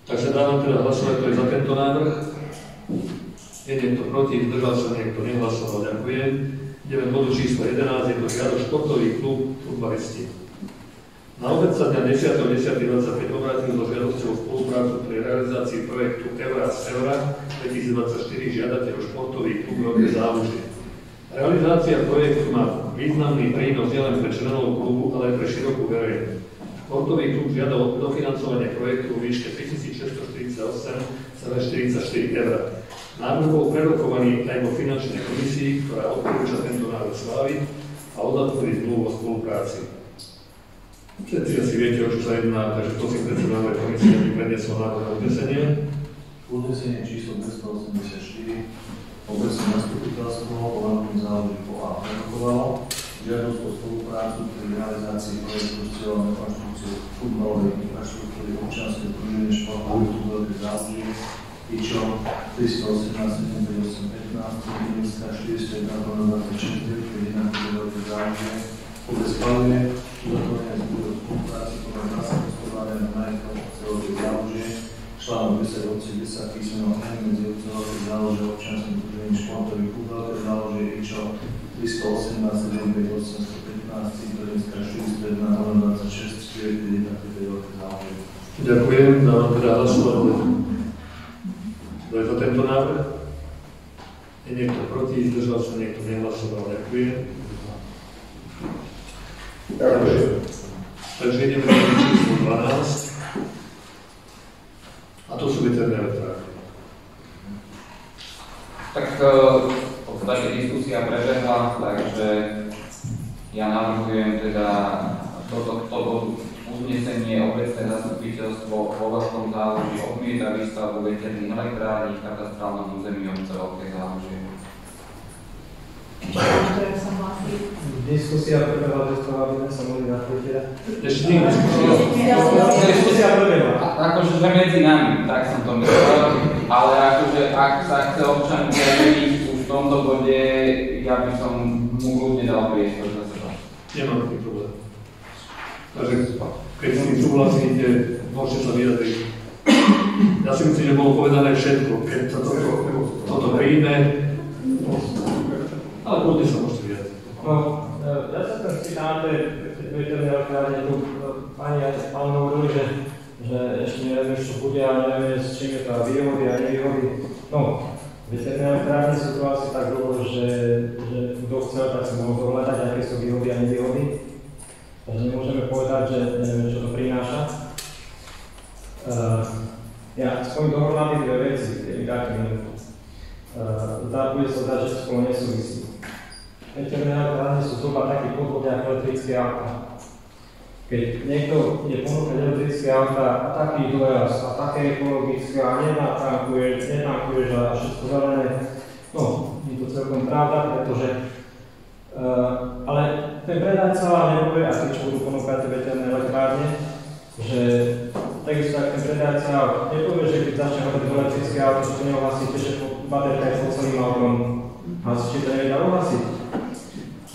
Takže dávam teda hlasovať, kto je za tento návrh. Je niekto proti, zdržal sa niekto, nehlasoval, ďakujem. Ideme bodu číslo 11, je to žiadosť športový klub futbalisti. Na obec sa dňa 10.10.25 obrátil so žiadosťou spoluprácu pri realizácii projektu Evra z Evra 2024 žiadateľ športový klub Veľké Zálužie. Realizácia projektu má významný prínos nielen pre členov klubu, ale aj pre širokú verejnosť. Športový klub žiada o dofinancovanie projektu vo výške 3648,44 eur. Návrh bol prerokovaný aj vo finančnej komisii, ktorá odporúča tento návrh schváliť a uzatvorí zmluvu o spolupráci. Všetci asi viete, o čo sa jedná, takže prosím predseda návrh komisie, aby predniesol návrh na uznesenie. Uznesenie číslo 284 obecné zastupiteľstvo Hlavným záloží POA prerokovalo žiadosť o spoluprácu pri realizácii projektu s cieľom na konštrukciu futbalovej infraštruktúry občianskej družiny športových klub Veľké Zálužie IČO 318 758 15 Minská 401 26 Veľké Zálužie obec plánuje uzatvorenie zmluvy o spolupráci podľa zásady hospodárenia majetkom Veľké Zálužie článok 10 odsek 10 písmeno N medzi Veľké Zálužie občianskej družiny športových klub Veľké Zálužie IČO 318 758 15 Minská 401 26 4 Veľké Zálužie. Ďakujem, dávam teda hlasovať. Kto je za tento návrh? Je niekto proti, zdržal sa niekto, nehlasoval. Ďakujem. Takže ideme na číslo 12. A to sú veterné elektrárne. Tak v podstate diskusia prebehla, takže ja navrhujem teda toto uznesenie obecné zastupiteľstvo vo Veľkom Záluží odmieta výstavbu veterných elektrární v katastrálnom území obce Veľké Zálužie. Diskusia prebehla, že sa mohli naprieť. Ešte nie Diskusia prebehla. Akože sme medzi nami, tak som to myslel, ale akože ak sa chce občan vyjadriť už v tomto bode, ja by som mu kľudne dal priestor za seba. Nemám taký problém. Takže keď s tým súhlasíte, môžete sa vyjadriť. Ja si myslím, že bolo povedané všetko, keď sa toto príjme, ale kľudne sa môžete vyjadriť. No, ja sa tam spýtam na tej veternej elektrárne, tu pani a pán hovorili, že ešte nevieme, čo bude a nevieme, s čím je to výhody a nevýhody. No, veterné elektrárne sú to asi tak dlho, že kto chcel, tak si mohol dohľadať, aké sú výhody a nevýhody. Takže nemôžeme povedať, že neviem, čo to prináša. Ja spojím dohromady dve veci, keď mi dáte minútu. Bude sa zdať, že spolu nesúvisí. Veterné elektrárne sú zhruba taký podvod ako elektrické auta. Keď niekto ide ponúkať elektrické auta a taký dojazd a také ekologické a netankuješ a všetko zelené, no, je to celkom pravda, pretože ale ten predajca vám nepovie, asi čo budú ponúkať tie veterné elektrárne, že takisto ak ten predajca nepovie, že keď začne hovoriť elektrické auto, že to neohlasíte, že baterka je pod celým autom, hlasíte to nevie dohlasiť.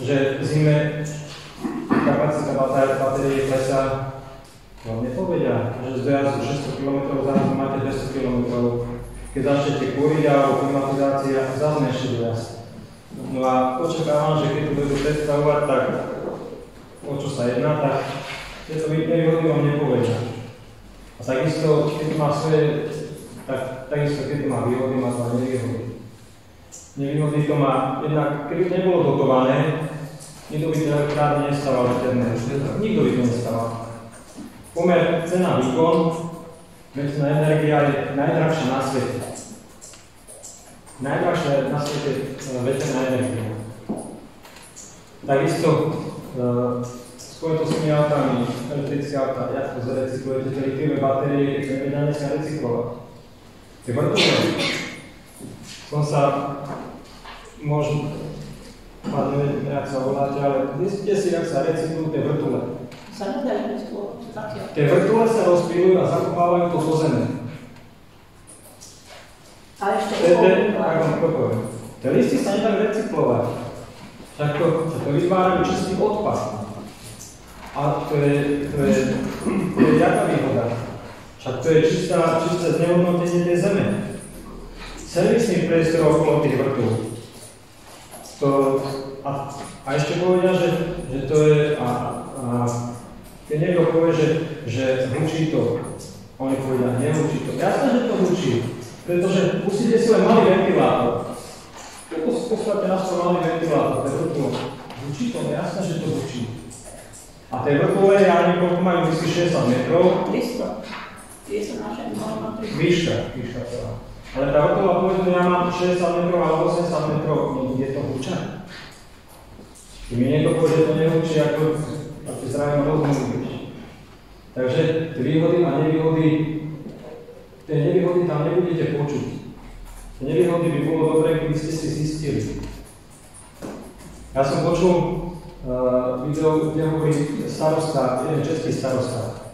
Že v zime kapacita batérie klesá, vám nepovedia, že z dojazdu 600 km zrazu máte 200 km. Keď začnete kúriť alebo klimatizácia, zase ešte dojazd. No a očakávam, že keď to budú predstavovať, tak o čo sa jedná, tak tieto nevýhody vám nepovedia. A takisto, keď má svoje, takisto keď má výhody, má to aj nevýhody. Nevýhody to má, jednak keby nebolo dotované, nikto by tie elektrárne nestával veterné. Nikto by to nestával. Pomer cena-výkon, veterná energia je najdrahšia na svete. Najdrahšia na svete veterná energia. Takisto spojím to s tými autami, elektrické auta, ja to zarecyklujete, tie lithiové batérie, keď sa nedá dneska recyklovať. Tie vrtule. Som sa, možno, neviem, jak sa voláte, ale kde si, jak sa recyklujú tie vrtule? Sa nedá recyklovať, zatiaľ. Tie vrtule sa rozpílujú a zakopávajú to po zeme. Ale ešte Tie listy sa nedajú recyklovať. Však to vytvárajú čistý odpad. A to je jaká výhoda? Však to je čisté znehodnotenie tej zeme. Servisný priestor okolo tých vrtov. A ešte povedia, že to je... Keď niekto povie, že hlučí to, oni povedia, nehlučí to. Jasné, že to hlučí, pretože musíte si len malý ventilátor. Postavte na svoj malý ventilátor, to je vrtlo. Hlučí to, jasné, že to hlučí. A tie vrtové, ja neviem, koľko majú vysky 60 metrov. 300. Tie sú naše normy. Výška celá. Ale tá vrtová, povedzme, ja mám 60 metrov alebo 80 metrov, je to hlučané. Keď mi niekto povie, že to nehlučí, ako zrejme rozumiem. Takže tie výhody a nevýhody, tie nevýhody tam nebudete počuť. Tie nevýhody by bolo dobré, keby ste si zistili. Ja som počul video, kde hovorí starosta, jeden český starosta.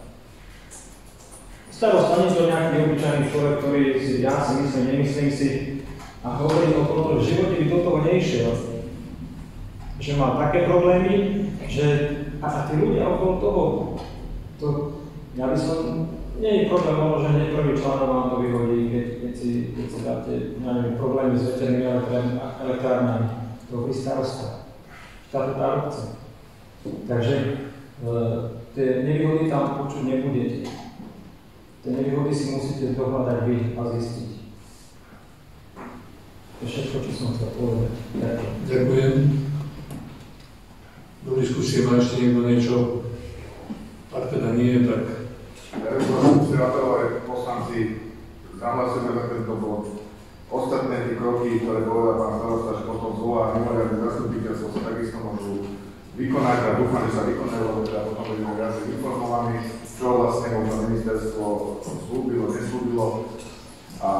Starosta nie je to nejaký obyčajný človek, ktorý si, ja si myslím, nemyslím si, a hovorí o tom, že v živote by do toho nešiel. Že má také problémy, že a tí ľudia okolo toho, ja by som, nie je problém, že nie prvý článok vám to vyhodí, keď si dáte, ja neviem, problémy s veternými elektrárnami, to hovorí starosta, štatutár obce. Takže tie nevýhody tam počuť nebudete. Tie nevýhody si musíte dohľadať vy a zistiť. To je všetko, čo som chcel povedať. Ďakujem. Do diskusie má ešte niekto niečo? Ak teda nie, tak... Ja by som musel apelovať poslanci, zahlasujeme za tento bod. Ostatné tie kroky, ktoré povedal pán starosta, že potom zvolá mimoriadne zastupiteľstvo, sa takisto môžu vykonať a dúfam, že sa vykonajú, lebo teda potom budeme viacej informovaní, čo vlastne možno ministerstvo slúbilo, neslúbilo a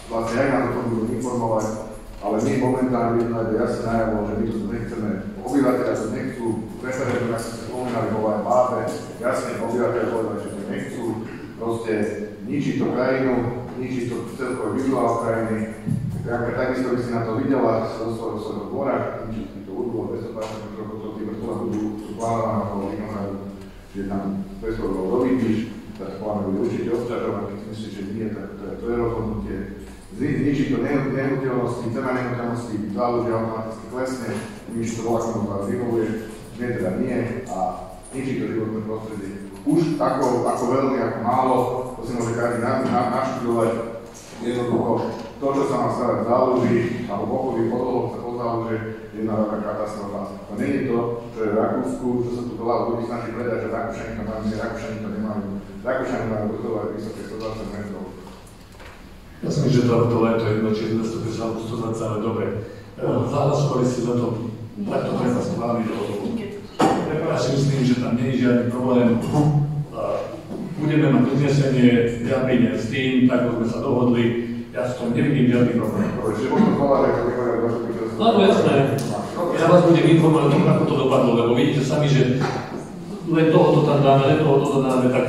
vlastne aj nám to budú informovať, ale my momentálne vidíme jasne najavo, že my tu nechceme, obyvateľia to nechcú, referendum, ako ste spomínali, bolo aj Bábe, jasne obyvateľia povedali, že to nechcú, proste ničí to krajinu, ničí to celkové vizuál krajiny. Janka takisto by si na to videla zo svojho dvora, ničí to urbo, 220 metrov, tí vrtula budú plánované okolo Vinohradu, že tam 500 rokov dovidíš, tak plánujú určite obťažovať, keď si myslíš, že nie, tak to je rozhodnutie. Zničí to nehnuteľnosti, cena nehnuteľnosti, záloží automaticky klesne, nič to voľa komu vás vyhovuje, nie teda nie a ničí to životné prostredie. Už ako veľmi, ako málo, to si môže každý naštudovať. Jednoducho, to, čo sa má stavať v záloží, alebo v okolí podlohov sa pozálože, je jedna veľká katastrofa. To nie je to, čo je v Rakúsku, čo sa tu veľa ľudí snaží predať, že Rakúšani to nemajú. Rakúšani majú vrtové vysoké 120 metrov. Ja si myslím, že to leto jedno, či je 250 alebo 120, ale dobre. Zahlasovali ste za to, takto treba schváliť. Ja si myslím, že tam nie je žiadny problém. Budeme mať uznesenie, ja prídem s tým, tak sme sa dohodli. Ja s tom nevidím žiadny problém. Áno, jasné. Ja vás budem informovať o tom, ako to dopadlo, lebo vidíte sami, že len tohoto tam dáme, tak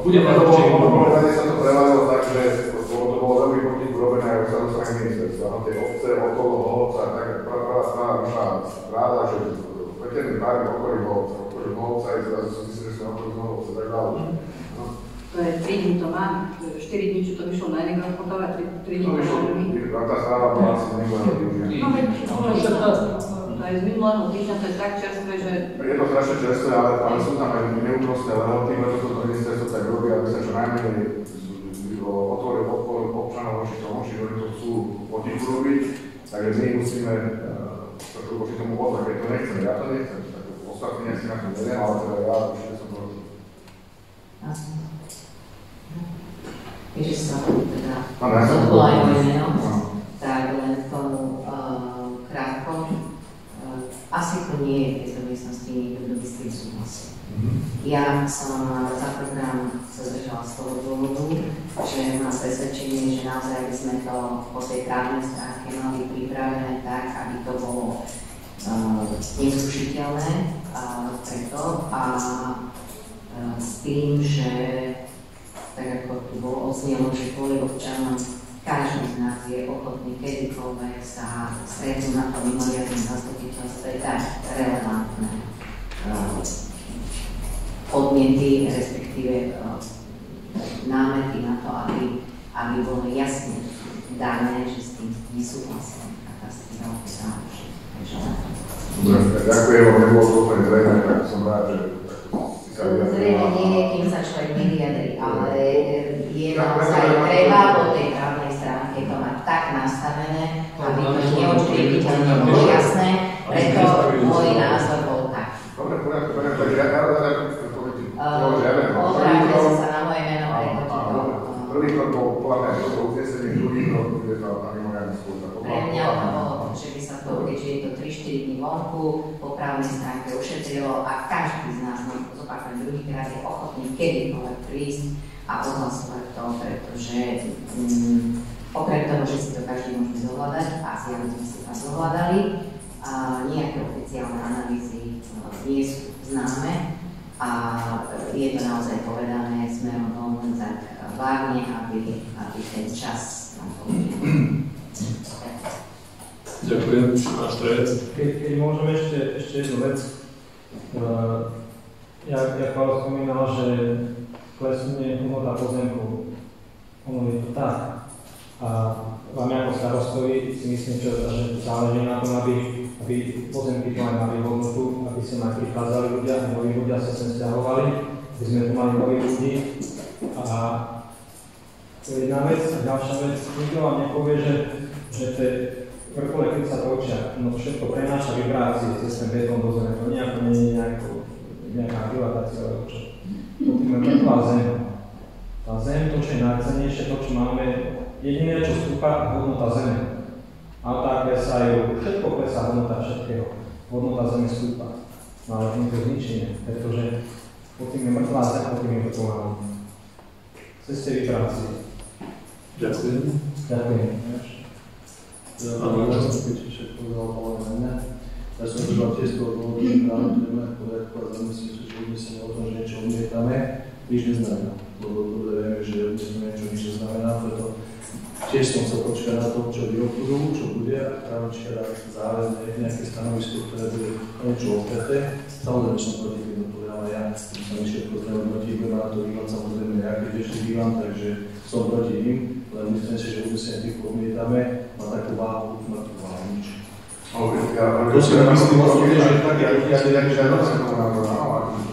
budeme určite informovať. Sa to prevalilo tak, že to bolo veľmi proti urobené aj sa dostane ministerstva. Tie obce okolo Holovca, tak prvá strana vyšla ráda, že veterný park okolí Holovca je zrazu si myslím, že sa okolí Holovca, tak dále. To je 3 dní to mám, 4 dní, čo to vyšlo na iných rozpotovať, 3 dní to máme. Tá správa bola asi minulého týždňa. No veď, to je z minulého týždňa, to je tak čerstvé, že... Je to strašne čerstvé, ale sú tam aj neúprostné lehoty, preto toto ministerstvo tak robí, aby sa čo najmenej otvoril odpor občanov voči tomu, že oni to chcú potichu robiť, takže my musíme trošku voči tomu pozrieť, keď to nechcem, ja to nechcem, tak ostatní asi na to neviem, ale teda ja určite som proti. Keďže sa teda to aj o iného, tak len k tomu krátko. Asi to nie je v tejto miestnosti niekto, kto by s tým súhlasil. Ja som za program sa zdržala z toho dôvodu, že mám presvedčenie, že naozaj by sme to po tej právnej stránke mali pripravené tak, aby to bolo nezrušiteľné preto a s tým, že tak ako tu bolo odznelo, že kvôli občanom každý z nás je ochotný kedykoľvek sa stretnúť na tom mimoriadnym zastupiteľstve dať relevantné podmiety, respektíve námety na to, aby bolo jasne dané, že s tým nesúhlasia katastri alebo záleží. Ďakujem, lebo nebolo to úplne zrejme, tak som rád, že zrejme nie je, kým sa človek nevyjadrí, ale je naozaj treba po tej právnej stránke to mať tak nastavené, aby to neočkriviteľne bolo jasné, preto môj názor bol tak. Dobre, takže ja Odrážte sa na moje meno, preto ti to... Prvý krok bol podľa mňa toto uznesenie, druhý krok je to mimoriadne skôr. Pre mňa to bolo, že by sa to, keďže je to 3-4 dní vonku, po právnej stránke ušetrilo a každý z nás, zopakujem druhýkrát, je ochotný kedykoľvek prísť a odhlasovať to, pretože okrem toho, že si to každý môže zohľadať, a zjavne sme si to zohľadali, nejaké oficiálne analýzy nie sú známe a je to naozaj povedané smerom len tak vágne, aby ten čas nám povedal. Ďakujem, pán Štrec. Keď môžeme ešte jednu vec. Ja Pavel spomínal, že klesne hodnota pozemku. Ono je to tak. A vám ako starostovi si myslím, že záleží na tom, aby pozemky to aj mali hodnotu, aby sa nám prichádzali ľudia, noví ľudia sa sem sťahovali, aby sme tu mali nových ľudí. A to je jedna vec. A ďalšia vec, nikto vám nepovie, že tie vrchole, keď sa točia, no to všetko prenáša vibrácie cez ten betón do zeme, to nejako nie je nejaká dilatácia, alebo čo. Potom je mŕtvá zem. Tá zem, to, čo je najcennejšie, to, čo máme, jediné, čo stúpa, hodnota zeme. Autá klesajú, všetko klesá, hodnota všetkého. Hodnota zeme stúpa. No ale tým to zničíme, pretože potom je mŕtvá zem, potom je mŕtvá. Cez tie vibrácie. Ďakujem. Ďakujem. Ja som držal tiež z toho dôvodu, že práve budeme v poriadku a zamyslím si, že odnesenie o tom, že niečo odmietame, nič neznamená. Lebo dobre vieme, že odnesenie nič neznamená, preto tiež som sa počkať na to, čo vyobudú, čo bude a právočka dať záväzne nejaké stanovisko, ktoré bude niečo opäté. Samozrejme som proti tým povedal ja, som všetko znehodnotí, budem na to vývať samozrejme ja, keď ešte bývam, takže som proti ním, len myslím si, že odnesenie tých odmietame, má takú váhu, mŕtvú váhu, nič. To si nemyslím osobne, že tak ja si nejaký žiadosť tomu názoru,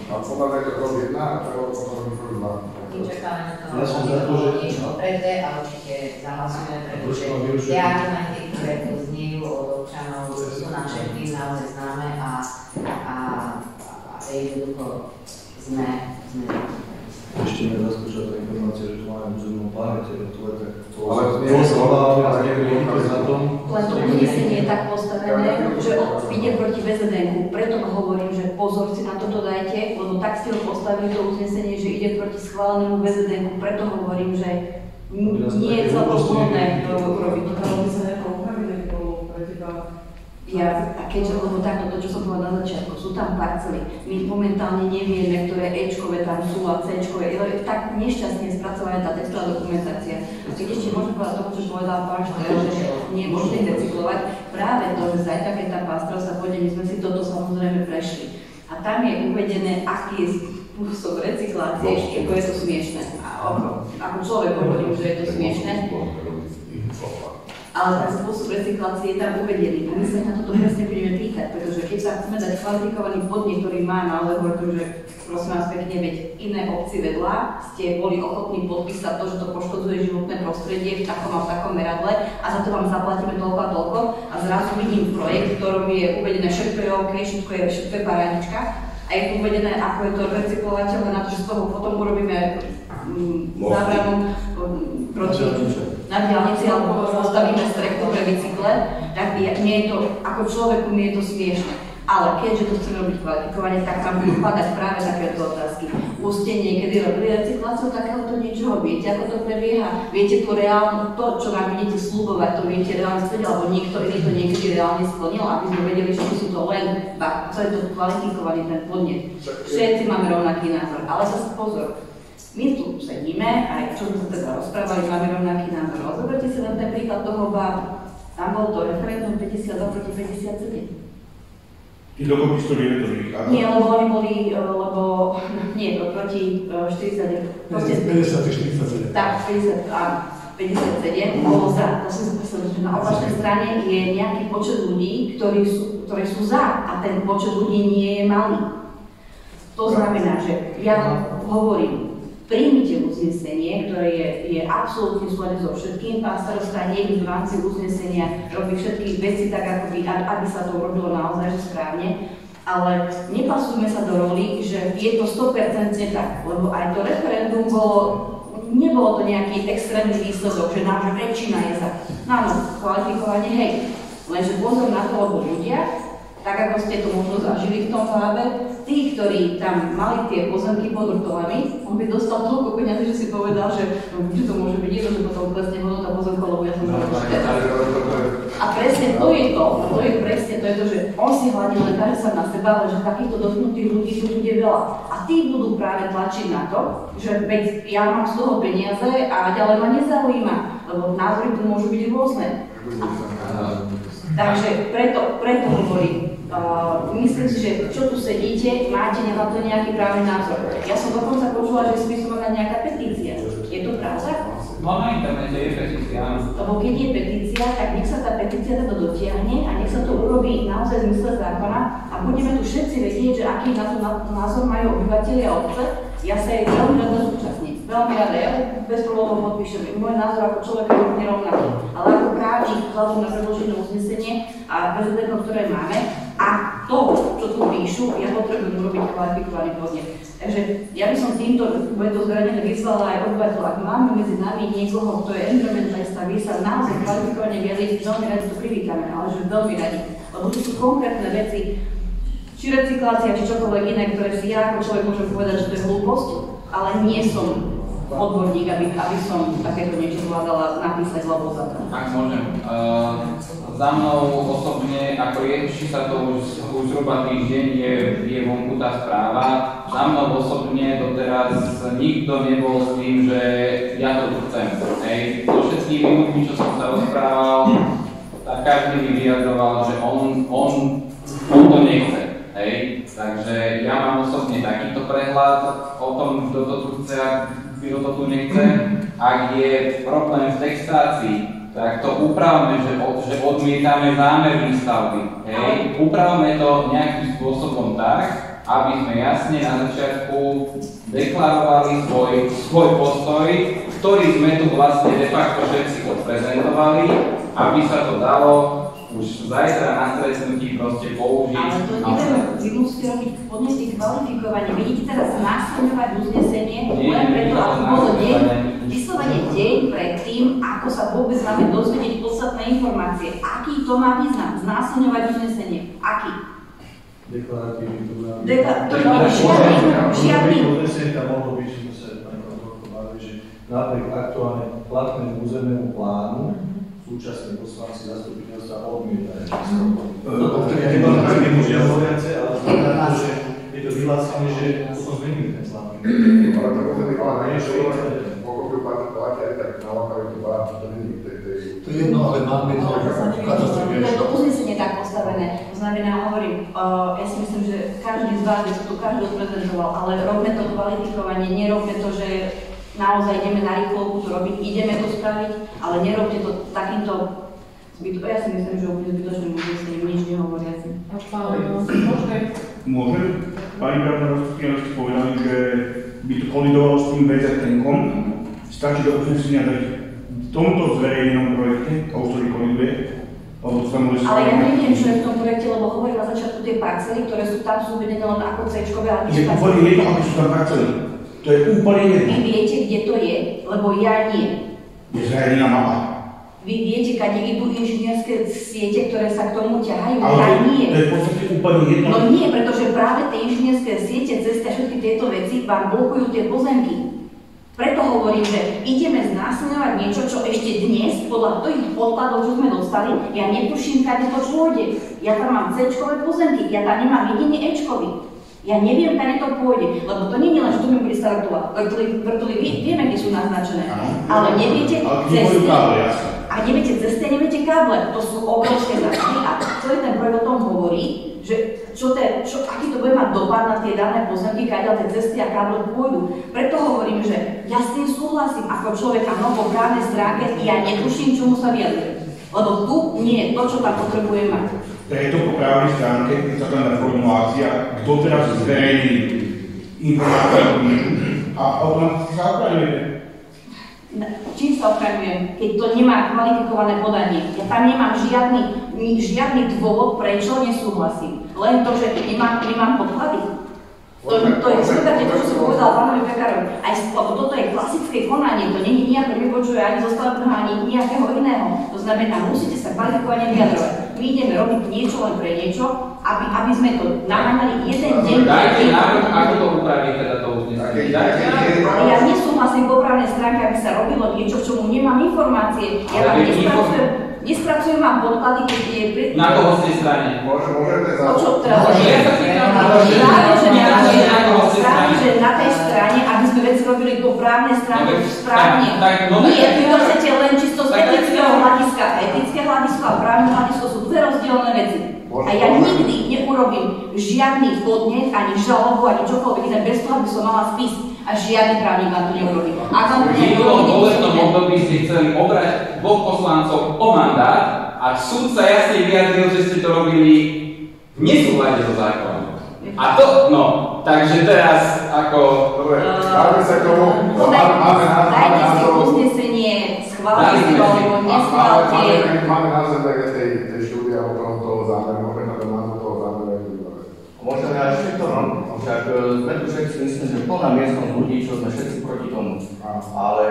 a podľa mňa to krok 1 a potom robí krok 2. Nečakáme na to, ja som za to, že niečo opreté a určite zahlasujeme, pretože tie argumenty, ktoré tu zniejú od občanov, sú nám všetkým naozaj známe a jednoducho sme ešte mi zaskúšala tá informácia, že tu máme územnú pamäť, to je tak, to sa obávam, ale neviem, na tom. Len to uznesenie je tak postavené, že ide proti VZDN-ku. Preto hovorím, že pozor si na toto dajte, lebo tak ste ho postavili to uznesenie, že ide proti schválenému VZDN-ku. Preto hovorím, že nie je celkom vhodné to urobiť. Ale by sa nejako upravili, bolo pre teba... A keďže, lebo takto, to, čo som povedala na začiatku, sú tam parcely. My momentálne nevieme, ktoré Ečkové tam sú a Cčkové. Je tak nešťastne spracovaná tá textová dokumentácia. A keď ešte môžem povedať toho, čo povedal pán Štrel, že nie je možné recyklovať, práve to, že zajtra, keď tá Pastra sa pôjde, my sme si toto samozrejme prešli. A tam je uvedené, aký je spôsob recyklácie, ako je to smiešné. Ako človek hovorím, že je to smiešné. Ale ten spôsob recyklácie je tam uvedený a my sa na toto presne budeme pýtať, pretože keď sa chceme dať kvalifikovaný podnik, ktorý má na hovorím, že prosím vás pekne, veď iné obci vedľa ste boli ochotní podpísať to, že to poškodzuje životné prostredie v takom a v takom meradle a za to vám zaplatíme toľko a toľko a zrazu vidím projekt, v ktorom je uvedené všetko je OK, všetko je parádička a je tu uvedené, ako je to recyklovateľné na to, že z toho potom urobíme zábranu proti na diaľnici alebo postavíme strechu pre bicykle, tak nie je to, ako človeku mi je to smiešne. Ale keďže to chceme robiť kvalifikovane, tak tam budú padať práve takéto otázky. Už ste niekedy robili recykláciu takéhoto niečoho? Viete, ako to prebieha? Viete to reálne, to, čo nám idete slúbovať, to viete reálne splniť, alebo niekto iný to niekedy reálne splnil, aby sme vedeli, že sú to len, co je to kvalifikovaný ten podnet. Všetci máme rovnaký názor, ale zase pozor. My tu sedíme, aj čo sme sa teda rozprávali, máme rovnaký názor. Ale zoberte si len ten príklad toho Bábu. Tam bol to referendum 52 proti 57. I dokopy 109 to nie, lebo oni boli, nie, proti 49. 50-47. Tak, 50 a 57 bolo za. To si zapisali, že na opačnej strane je nejaký počet ľudí, ktorí sú za a ten počet ľudí nie je malý. To znamená, že ja hovorím, príjmite uznesenie, ktoré je absolútne v súlade so všetkým. Pán starosta niekde v rámci uznesenia robí všetky veci tak, aby sa to robilo naozaj správne. Ale nepasujme sa do roli, že je to 100% tak, lebo aj to referendum nebolo to nejaký extrémny výsledok, že naša väčšina je za. Áno, kvalifikovanie, hej. Lenže pozor na to, lebo ľudia, tak ako ste to možno zažili v tom Bábe, tí, ktorí tam mali tie pozemky pod rtolami, on by dostal toľko peniazy, že si povedal, že to môže byť jedno, že potom klesne hodnota pozemkov, lebo ja som a presne to je to, že on si hľadí len tak sa na seba, ale že takýchto dotknutých ľudí tu bude veľa. A tí budú práve tlačiť na to, že veď ja mám z toho peniaze a ďalej ma nezaujíma, lebo názory tu môžu byť rôzne. Takže preto hovorím, myslím si, že čo tu sedíte, máte na to nejaký právny názor. Ja som dokonca počula, že je spisovaná nejaká petícia. Je to pravda? No na internete je petícia. Lebo keď je petícia, tak nech sa tá petícia teda dotiahne a nech sa to urobí naozaj v zmysle zákona a budeme tu všetci vedieť, že aký na to názor majú obyvatelia obce. Ja sa jej veľmi rada zúčastním. Veľmi rada, ja bez problémov podpíšem. Môj názor ako človek je úplne rovnaký. Ale ako právnik vzhľadom na predložené uznesenie a prezidentov, ktoré máme, a to, čo tu píšu, ja potrebujem urobiť kvalifikovaný podnet. Takže ja by som týmto, bude to zverejnené, vyzvala aj obyvateľov, ak máme medzi nami niekoho, kto je environmentalista, vie sa naozaj kvalifikovane vyjadriť, veľmi radi to privítame, ale že veľmi radi. Lebo tu sú konkrétne veci, či recyklácia, či čokoľvek iné, ktoré si ja ako človek môžem povedať, že to je hlúposť, ale nie som odborník, aby som takéto niečo zvládala napísať hlavou za to. Ak môžem. Za mnou osobne, ako či sa to už zhruba týždeň je vonku tá správa, za mnou osobne doteraz nikto nebol s tým, že ja to chcem. Hej. So všetkými ľuďmi, čo som sa rozprával, tak každý mi vyjadroval, že on to nechce. Hej. Takže ja mám osobne takýto prehľad o tom, kto to tu chce a kto to tu nechce. Ak je problém v textácii, tak to upravme, že odmietame zámer výstavby. Hej. Upravme to nejakým spôsobom tak, aby sme jasne na začiatku deklarovali svoj postoj, ktorý sme tu vlastne de facto všetci odprezentovali, aby sa to dalo už zajtra na stretnutí proste použiť. Ale to neviem, vy musíte robiť podnety kvalifikovanie. Vidíte teraz následňovať uznesenie, len preto, ako bolo vyslovene deň pred tým, ako sa vôbec máme dozvedieť podstatné informácie. Aký to má význam? Znásledňovať uznesenie. Aký? Deklaratívny to bude. Žiadny. Uznesenie tam mohlo byť, že sa bavili, že napriek aktuálne platnému územnému plánu súčasní poslanci zastupiteľstva odmietajú. Ale znamená to, že je to vyhlásenie, že potom zmeníme ten plán. Ale to územný plán nie je, že pokopiu platia aj tak na lokalitu plán, to není tej... To je jedno, ale máme to katastrofe. Je to uznesenie tak postavené. To znamená, hovorím, ja si myslím, že každý z vás by sa tu každý odprezentoval, ale robme to kvalifikovanie, nerobme to, že naozaj ideme na rýchlovku to robiť, ideme to spraviť, ale nerobte to takýmto zbytočným. Ja si myslím, že úplne zbytočným uznesením nič nehovoriaci. Môžem? Pani právna rozsudkyňa ste povedali, že by to kolidovalo s tým VZN-kom. Stačí do uznesenia dať v tomto zverejnenom projekte, a už to vykoliduje, alebo to sa môže ale ja neviem, čo je v tom projekte, lebo hovorím na začiatku tie parcely, ktoré sú tam, sú uvedené len ako C-čkové, ale je úplne jedno, aké sú tam parcely. To je úplne jedno. Vy viete, kde to je, lebo ja nie. Je zverejnená mapa. Vy viete, kade idú inžinierské siete, ktoré sa k tomu ťahajú, ale ja nie. To je v podstate úplne jedno. No nie, pretože práve tie inžinierské siete, cez všetky tieto veci vám blokujú tie pozemky. Preto hovorím, že ideme znásilňovať niečo, čo ešte dnes, podľa tých podkladov, čo sme dostali, ja netuším, kade to pôjde. Ja tam mám C-čkové pozemky, ja tam nemám jedine E-čkový. Ja neviem, kade to pôjde, lebo to nie je len, že tu mi bude stavať vrtuly, vieme, kde sú naznačené, ale neviete cesty, a neviete cesty a neviete káble, to sú obrovské zásahy a celý ten projekt o tom hovorí, že aký to bude mať dopad na tie dané pozemky, kadiaľ tie cesty a káble pôjdu. Preto hovorím, že ja s tým súhlasím ako človek, áno, po právnej stránke, ja netuším, čomu sa vyjadrujem, lebo tu nie je to, čo tam potrebujem mať. Je to po právnej stránke, keď sa tam dá formulácia, kto teraz zverejní informáciu a automaticky sa opravujete. Čím sa ochraňujem, keď to nemá kvalifikované podanie? Ja tam nemám žiadny dôvod, prečo nesúhlasím. Len to, že nemám podklady. To je skutočne to, čo som povedal pánovi Pekarovi. Toto je klasické konanie, to nie je nejaké vypočuje ani zo stavebného, ani nejakého iného. To znamená, musíte sa kvalifikovane vyjadrovať. My ideme robiť niečo len pre niečo, aby sme to naháňali jeden deň. Dajte návrh, ako to upraví teda to uznesenie. Ja nesúhlasím po právnej stránke, aby sa robilo niečo, v čomu nemám informácie. Ja vám nespracujem vám podklady, keď je... Na koho ste strane? Môžete za... Práve, že na tej strane, aby sme veci robili po právnej stránke správne. Nie, vy to chcete len čisto z etického hľadiska. Etické hľadisko a právne hľadisko sú dve rozdielne veci. A ja nikdy neurobím žiadny podnet, ani žalobu, ani čokoľvek iné, bez toho, aby som mala spis. A žiadny právnik vám to neurobí. V minulom volebnom období ste chceli obrať dvoch poslancov o mandát a súd sa jasne vyjadril, že ste to robili v nesúlade so zákonom. A to, no, takže teraz ako... Dobre, dáme sa k tomu, dajte si uznesenie, schválte si ho, alebo neschválte. Máme názor tej štúdie a potom toho zámeru, opäť na názor toho zámeru je vybavené. Možno ja ešte to, však sme tu všetci, myslím, že plná miestnosť ľudí, čo sme všetci proti tomu. Ale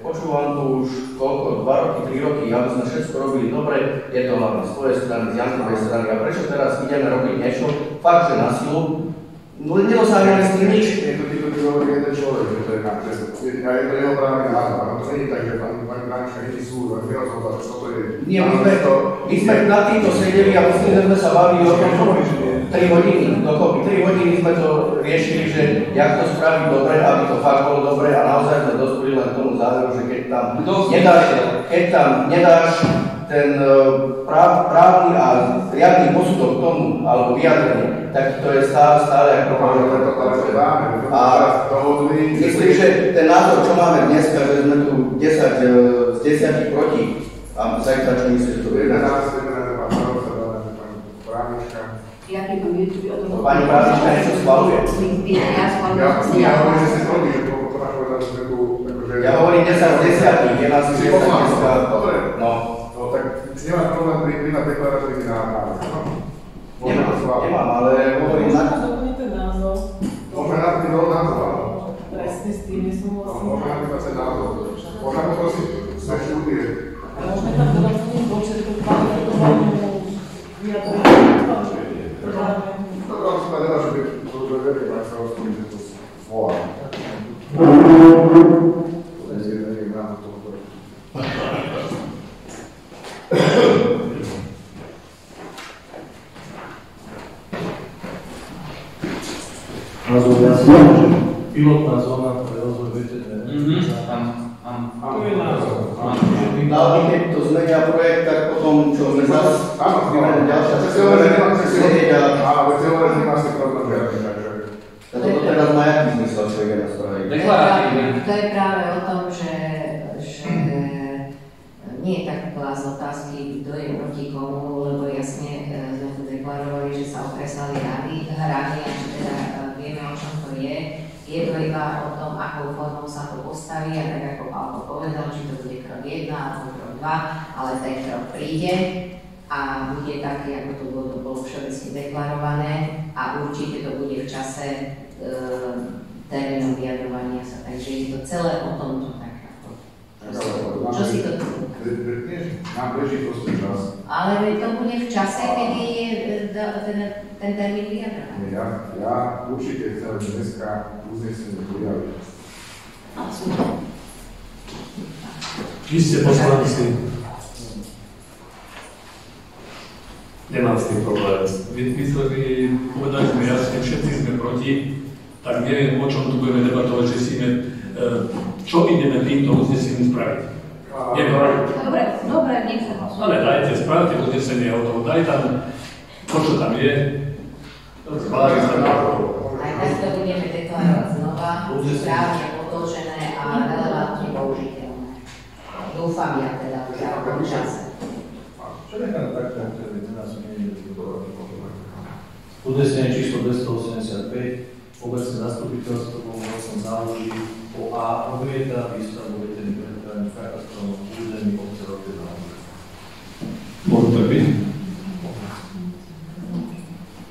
počúvam tu už koľko, 2 roky, 3 roky, aby sme všetko robili dobre, je to hlavne z tvojej strany, z Jankovej strany. A prečo teraz ideme robiť niečo, fakt, že na silu, nedosáhneme s tým nič. Je to hovorí jeden človek, že to je na je to jeho právny názor. No to nie je tak, že pani Branička nie sú, ale nerozhodla, čo to je. Nie, my sme nad týmto sedeli a myslím, že sme sa bavili o tom 3 hodiny dokopy. 3 hodiny sme to riešili, že jak to spraviť dobre, aby to fakt bolo dobre a naozaj sme dospeli len k tomu záveru, že keď tam nedáš ten právny a riadny posudok k tomu, alebo vyjadrenie, tak to je stále ako a myslím, že ten názor, čo máme dneska, že sme tu 10 z 10 proti, a zajtra čo myslíš, že to bude? Jaký mám YouTube o tom? Pani právnička niečo schvaluje? Ja hovorím, že si proti, že povedať, že tu... Ja hovorím 10 z 10, je nás 10 dneska. Dobre. No, tak si nemáš problém príjmať deklaráciu na návrh. Nemám, ale hovorím na... Môžeme doplniť ten názov. Môžeme napríklad do názov. Presne s tým nesúhlasím. Môžeme napríklad ten názov. Môžeme poprosiť sme štúdie. A môžeme tam doplniť počet kvalifikovanú vyjadrenia. Dobre, ale sa nedá, že by to vedeli, ak sa rozpomí, že to volá. To je zjednenie nám toho. Pilotná zóna pre rozvoj VTD. To je názor. Ale keď to zmenia projekt, tak potom, čo sme zase... Áno, ďalšia cesta áno, veď si hovorí, že nemá si problém žiadny, takže... Toto teraz má jaký zmysel, čo ide na spraviť? To je práve o tom, že nie je tak klásť otázky, kto je proti komu, lebo jasne sme tu deklarovali, že sa okresali hrany a že teda vieme, o čom to je. Je to iba o tom, akou formou sa to postaví a tak ako Pálko povedal, či to bude krok 1 alebo krok 2, ale ten krok príde a bude taký, ako to bolo všeobecne deklarované a určite to bude v čase termínom vyjadrovania sa. Takže je to celé o tomto tak. Čo si to nám beží proste čas. Ale to bude v čase, kedy je ten termín vyjadrovaný. Ja určite chcem dneska uznesenie prijaviť. Vy ste poslanci. Nemám s tým problém. Povedali sme jasne, všetci sme proti, tak neviem, o čom tu budeme debatovať, že si čo ideme týmto uznesením spraviť. Dobre, nech sa hlasuje. Ale dajte, spravte uznesenie o tom, daj tam to, čo tam je. Spáli sa na to. Aj tak to budeme deklarovať znova, správne podložené a relevantne použiteľné. Dúfam ja teda už aj v tom čase. Čo necháme takto, ktoré nás nie je uznesenie číslo 285, obecné zastupiteľstvo vo vlastnom záloží po A odmieta výstavbu veterných elektrární v katastrófnom území obce Veľké Záložie. Môžu to byť?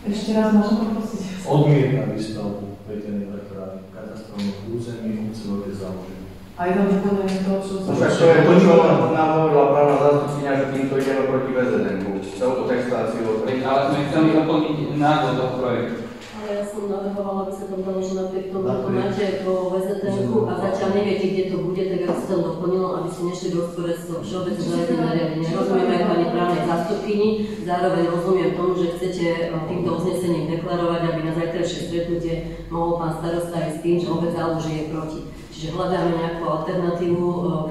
Ešte raz môžem poprosiť. Odmieta výstavbu veterných elektrární v katastrófnom území obce Veľké Záložie. A iba vykonujeme to, čo sa... Však to je to, čo nám hovorila právna zástupkyňa, že týmto ideme proti VZN-ku. Celú textáciu. Ale sme chceli doplniť názov toho projektu. Ale ja som navrhovala, aby sa tam dalo, že napriek tomu, ako máte po VZN-ku a zatiaľ neviete, kde to bude, tak aby sa tam doplnilo, aby ste nešli do rozpore s všeobecným zariadením nariadenia. Rozumiem aj pani právnej zástupkyni, zároveň rozumiem tomu, že chcete týmto uznesením deklarovať, aby na zajtrajšie stretnutie mohol pán starosta aj s tým, že obec Zálužie je proti. Čiže hľadáme nejakú alternatívu,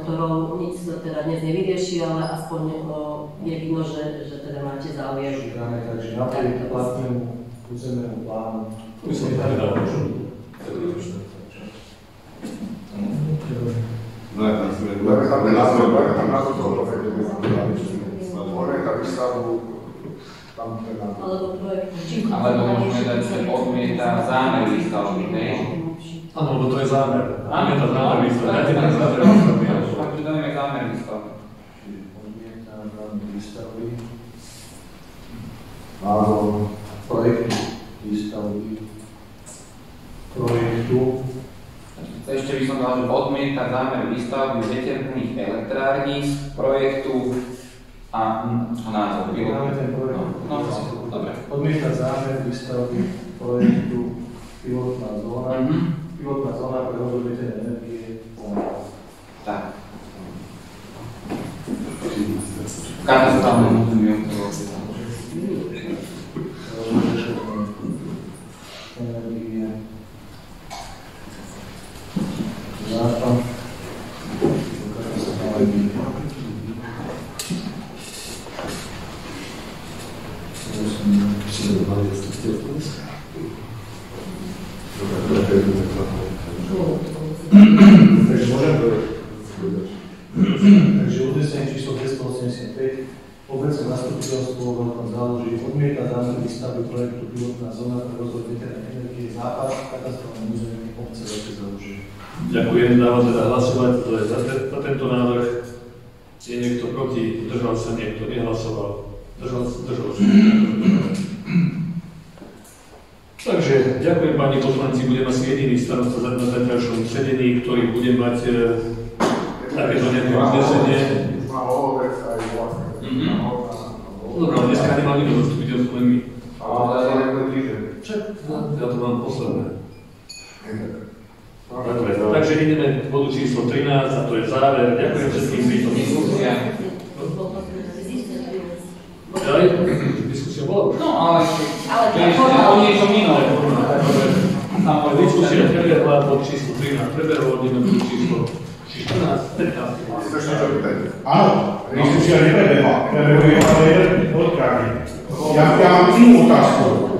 ktorou nič sa teda dnes nevyrieši, ale aspoň je vidno, že teda máte záujem. Takže napriek platnému územnému plánu. To by som tak dal. No ja tam sme... Dáme tam názor toho projektu. Môžeme tam výstavbu tam teda... Alebo projekt. Alebo môžeme dať, že odmieta zámer výstavby, hej? Áno, lebo to je zámer. Odmieta zámer výstavby. Dajte tam zámer výstavby. Takže dáme zámer výstavby. Odmieta zámer výstavby. Áno, projektu výstavby. Projektu. Ešte by som dal, že odmieta zámer výstavby veterných elektrární z projektu a názov. Máme ten projekt. No, dobre. Odmieta zámer výstavby projektu pilotná zóna. Pilotná zóna pre rozvoj veternej energie. Tak. Katastrálne územie energie. Západ. Takže môžem Takže uznesenie číslo 285 obecné zastupiteľstvo vo Veľkom Záloží odmieta zámer výstavby projektu pilotná zóna pre rozvoj veternej energie západ v katastrofálnom území obce Veľké Záložie. Ďakujem, dávam teda hlasovať, kto je za tento návrh. Je niekto proti, držal sa niekto, nehlasoval. Držal sa. Takže ďakujem pani poslanci, budem asi jediný starosta na zajtrajšom sedení, ktorý bude mať takéto nejaké uznesenie. Dobre, dneska nemám iné zastupiteľstvo, len my. Ja to mám posledné. Dobre, takže ideme k bodu číslo 13 a to je záver. Ďakujem všetkým prítomným. Diskusia bola? No, ale o niečom inom. Diskusia prebehla bod číslo 13, prebehlo ideme bod číslo 14, 15. Áno, diskusia neprebehla. Prebehla jeden odkáži. Ja mám inú otázku.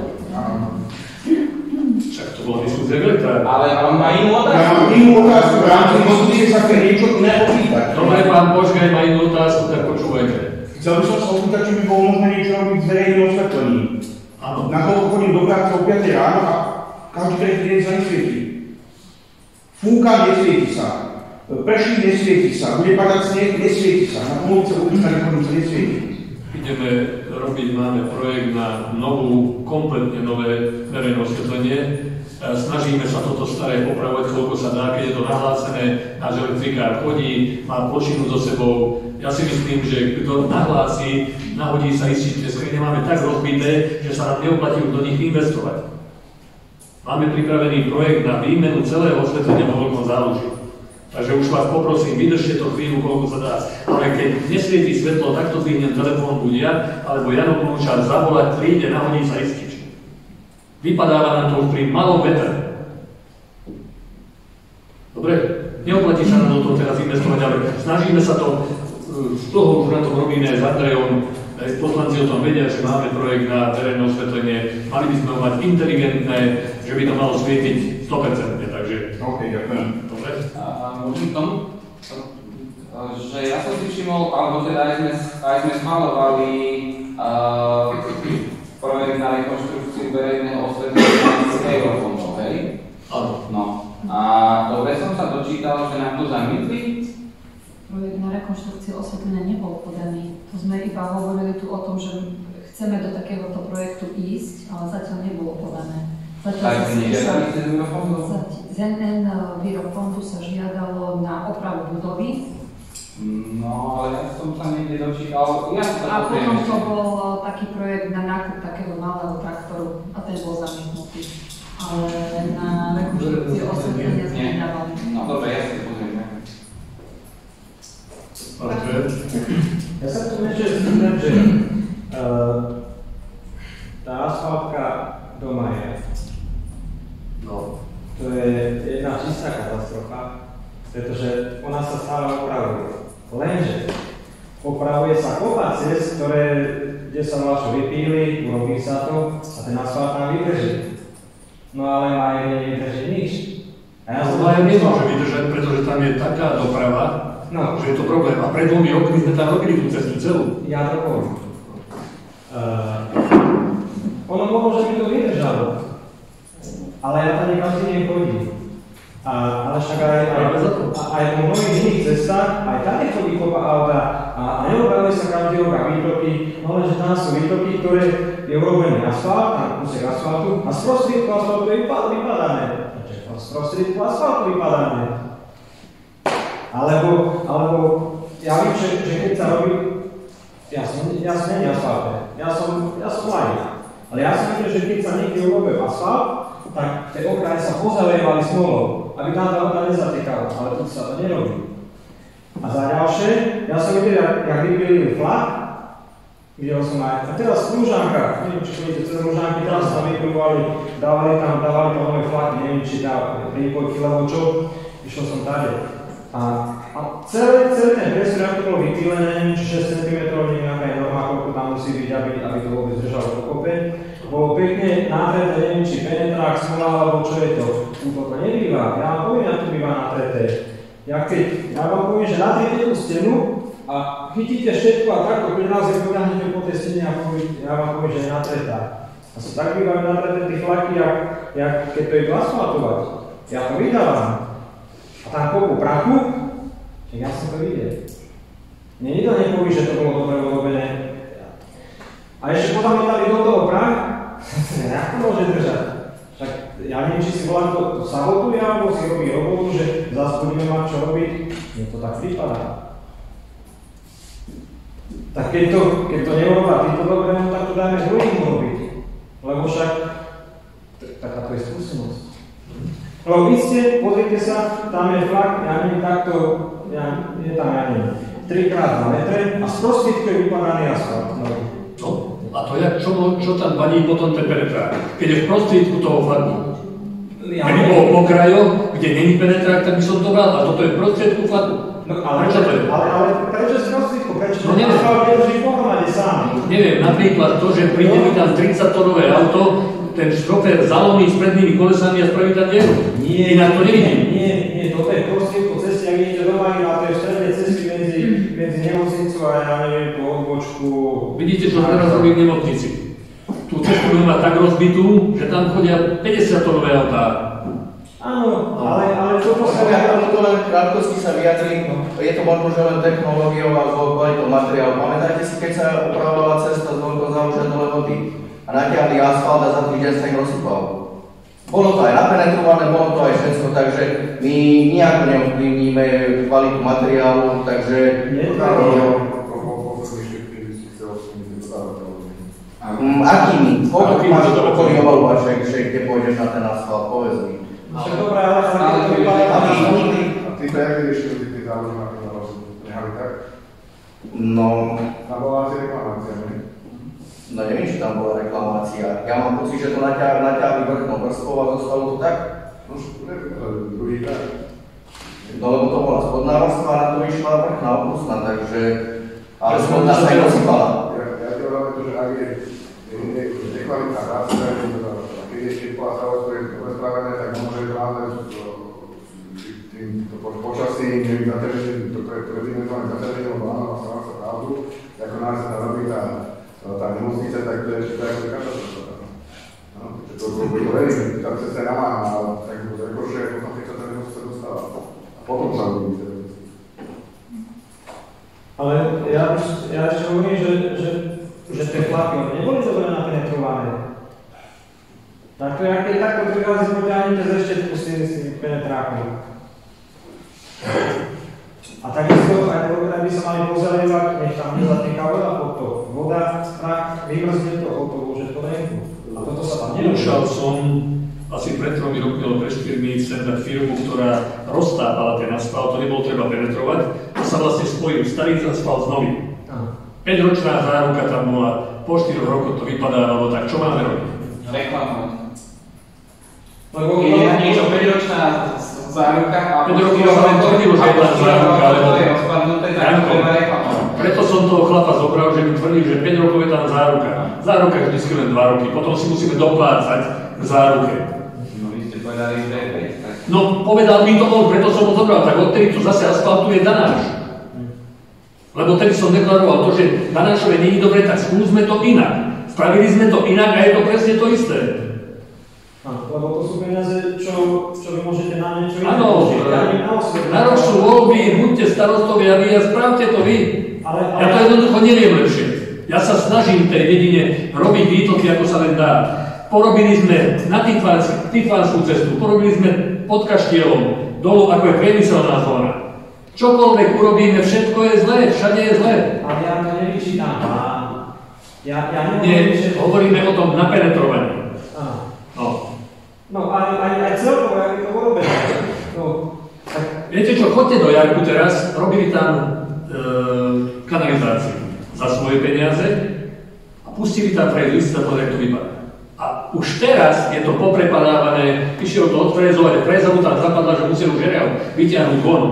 Však to bola diskusia k elektrárne. Ale on má inú otázku. Ja mám inú otázku, v rámci diskusie sa chce niečo iné opýtať. Dobre, pán Božgaj má inú otázku, tak počúvajte. Chcel by som sa opýtať, či by bolo možné niečo robiť s verejným osvetlením. Áno. Nakoľko chodím do práce o 5 ráno a každý tretí deň sa nesvietí. Fúka, nesvieti sa. Prší, nesvieti sa. Bude padať sneh, nesvieti sa. Na polovice ulica nechodím sa nesvieti. Ideme robiť, máme projekt na novú, kompletne nové verejné osvetlenie. Snažíme sa toto staré opravovať, koľko sa dá, keď je to nahlásené, náš elektrikár chodí, má plošinu so sebou. Ja si myslím, že kto nahlási, nahodí sa istí, tie skrine máme tak rozbité, že sa nám neoplatí do nich investovať. Máme pripravený projekt na výmenu celého osvetlenia vo Veľkom Záluží. Takže už vás poprosím, vydržte to chvíľu, koľko sa dá. Ale keď nesvietí svetlo, takto zvihnem telefón buď ja, alebo Jano Kulúčar zavolať, príde, nahodí sa ističku. Vypadáva nám to už pri malom vetre. Dobre? Neoplatí sa na to teraz investovať, ale snažíme sa to, z toho už na tom robíme s Andrejom, poslanci o tom vedia, že máme projekt na verejné osvetlenie, mali by sme ho mať inteligentné, že by to malo svietiť 100%, takže... OK, ďakujem. Dobre? Môžem k tomu? Že ja som si všimol, alebo teda aj sme schvaľovali projekt na rekonštrukciu verejného osvetlenia z eurofondov, hej? Áno. No. A dobre som sa dočítal, že nám to zamietli? Projekt na rekonštrukciu osvetlenia nebol podaný. To sme iba hovorili tu o tom, že chceme do takéhoto projektu ísť, ale zatiaľ nebolo podané. Tak nežiadali ste z Eurofondu? Z NN Eurofondu sa žiadalo na opravu budovy. No, ale ja som sa niekde dočítal. A potom to bol taký projekt na nákup takého malého traktoru a ten bol zamietnutý. Ale na rekonštrukciu osvetlenia sme nedávali. No dobre, ja si to pozriem. Ja sa tu niečo spýtam, že tá asfaltka doma je. No. To je jedna čistá katastrofa, pretože ona sa stále opravuje. Lenže opravuje sa kopa ciest, kde sa vlačo vypíli, urobí sa to a ten asfalt nám vydrží. No ale aj nevydrží nič. A ja som nemôže vydržať, pretože tam je taká doprava, že je to problém. A pred 2 rokmi sme tam robili tú cestu celú. Ja to poviem. Ono bolo, že by to vydržalo. Ale ja tam každý deň chodím. Ale však aj po mnohých iných cestách, aj tady chodí kopa auta a neopravuje sa každý rok výtoky, no lenže tam sú výtoky, ktoré je urobený asfalt, tam kúsek asfaltu a z prostriedku asfaltu je vypadané. Z prostriedku asfaltu vypadané. Alebo ja viem, že keď sa robí, ja som nie asfaltné, ja som laik. Ale ja som videl, že keď sa niekde urobil asfalt, tak tie okraje sa pozalievali smolou, aby tam tá voda nezatýkala, ale tu sa to nerobí. A za ďalšie, ja som videl, jak vypilili flak, videl som aj, a teraz v Lužánkach, neviem, či vidíte cez Lužánky, teraz tam vypilovali, dávali tam nové flaky, neviem, či dá prípojky, lebo čo, išiel som tady. A celý ten priestor, ako to bolo vypílené, neviem, či 6 cm, neviem, aká je norma, koľko tam musí byť, aby to vôbec držalo pokope. Bolo pekne natreté, neviem, či penetrák, smola, alebo čo je to. To nebýva. Ja vám poviem, ako to býva natreté. Ja vám poviem, že natriete tú stenu a chytíte všetko a takto pri nás je poďahnete po tej stene a ja vám poviem, že je natretá. A sú tak bývajú natreté tie flaky, jak keď to je asfaltovať. Ja to vydávam. A tam kopu prachu, tak ja som to videl. Mne nikto nepoví, že to bolo dobre urobené. A ešte potom mi dali do toho prach, jak to môže držať? Však ja neviem, či si volám to sabotuje, alebo si robí robotu, že zase budeme mať čo robiť. Mne to tak prípada. Tak keď to nerobá týto dobre, no tak to dajme druhým robiť. Lebo však taká to je skúsenosť. Lebo vy ste, pozrite sa, tam je flak, ja neviem, takto, je tam, ja neviem, 3x2 metre a z prostriedku je vypadaný asfalt. No. A to je, čo tam vadí potom ten penetrák? Keď je v prostriedku toho flaku. Keby bolo po krajoch, kde není penetrák, tak by som to bral, a toto je v prostriedku flaku. No, prečo to je? Ale prečo z prostriedku? Prečo no, neviem. Prečo pohromade sám? Neviem, napríklad to, že príde mi tam 30-tonové auto, ten šofér zalomí s prednými kolesami a spraví tam dieru. Nie, inak to nevidím. Nie, toto je v prostriedku cesty, ak idete do Marina, a to je v strednej cesty medzi nemocnicu a ja neviem, tú odbočku. Vidíte, čo teraz robí v nemocnici. Tú cestu budeme mať tak rozbitú, že tam chodia 50-tonové autá. Áno, ale toto sa ja to len v krátkosti sa vyjadrím, je to možno, že len technológiou a kvalitou materiálu. Pamätajte si, keď sa opravovala cesta z Veľkozávča do Levoty a natiahli asfalt a za týždeň sa im rozsypal. Bolo to aj napenetrované, bolo to aj všetko, takže my nijako neovplyvníme kvalitu materiálu, takže... Akými? Koľko máš okolí obalovaček, že kde pôjdeš na ten asfalt, povedz mi. Však dobré, ale to vypadá. A to jak riešili tie záloží na príkladu? Nehali tak? No, Tam bola asi reklamácia, ne? no neviem, či tam bola reklamácia. Ja mám pocit, že to naťahli vrchnou vrstvou a zostalo to tak. No, druhý tak. No lebo to bola spodná vrstva a na to išla vrchná opustná, takže... Ale spodná sa aj rozsypala. Ja ti hovorím to, že ak je nekvalitná práca, keď je štipla stavovstvo je spravené, tak môže hlavne tým počasím, neviem, zaťažením, to je predimenzované zaťažením, lebo áno, vlastne mám sa pravdu, ako nás sa robí tá nemocnica, tak to je ešte tak katastrofa. To verím, tam sa nemá, ale tak akože potom keď sa tá nemocnica dostáva. A potom sa robí tie veci. Ale ja ešte hovorím, že tie chlapy neboli dobre napenetrované. Tak to je, ak je takto prikází, poďahnite z ešte s tými penetrákmi. A takisto aj by sa mali pozalievať, nech tam nezatýka voda pod to. Voda, strach, vymrzne to, to môže to nejdu. A toto sa tam nedá. Skúšal som asi pred 3 rokmi, alebo pred 4 chcem dať firmu, ktorá roztápala ten asfalt, to nebolo treba penetrovať. To sa vlastne spojil starý asfalt s novým. 5-ročná záruka tam bola, po 4 rokoch to vypadávalo, tak čo máme robiť? Reklamovať. Lebo je niečo 5-ročná záruka a 5 rokov sa len tvrdilo, že je tá záruka, ale to je rozpadnuté, tak to treba reklamovať. Preto som toho chlapa zobral, že mi tvrdí, že 5 rokov je tam záruka. Záruka je vždycky len 2 roky, potom si musíme doplácať k záruke. No vy ste povedali, že je 5, tak... No povedal mi to on, preto som ho zobral, tak odtedy to zase asfaltuje Danáš. Lebo tedy som deklaroval to, že Danášové nie je dobre, tak skúsme to inak. Spravili sme to inak a je to presne to isté. Lebo to sú peniaze, čo vy môžete na niečo iné. Áno, na rok sú voľby, buďte starostovia vy a spravte to vy. Ja to jednoducho neviem lepšie. Ja sa snažím v tej dedine robiť výtoky, ako sa len dá. Porobili sme na Tytvanskú cestu, porobili sme pod Kaštielom, dolu ako je priemyselná zóna. Čokoľvek urobíme, všetko je zlé, všade je zlé. Ale ja to nevyčítam. Nie, hovoríme o tom napenetrovaní. No, aj celkovo, jak je to urobené. No, tak... Viete čo, chodte do Jarku teraz, robili tam kanalizáciu za svoje peniaze a pustili tam frejzu, sa to, jak to vypadá. A už teraz je to poprepadávané, išiel to odfrezovať, freza mu tam zapadla, že musel už žeriav vyťahnuť von.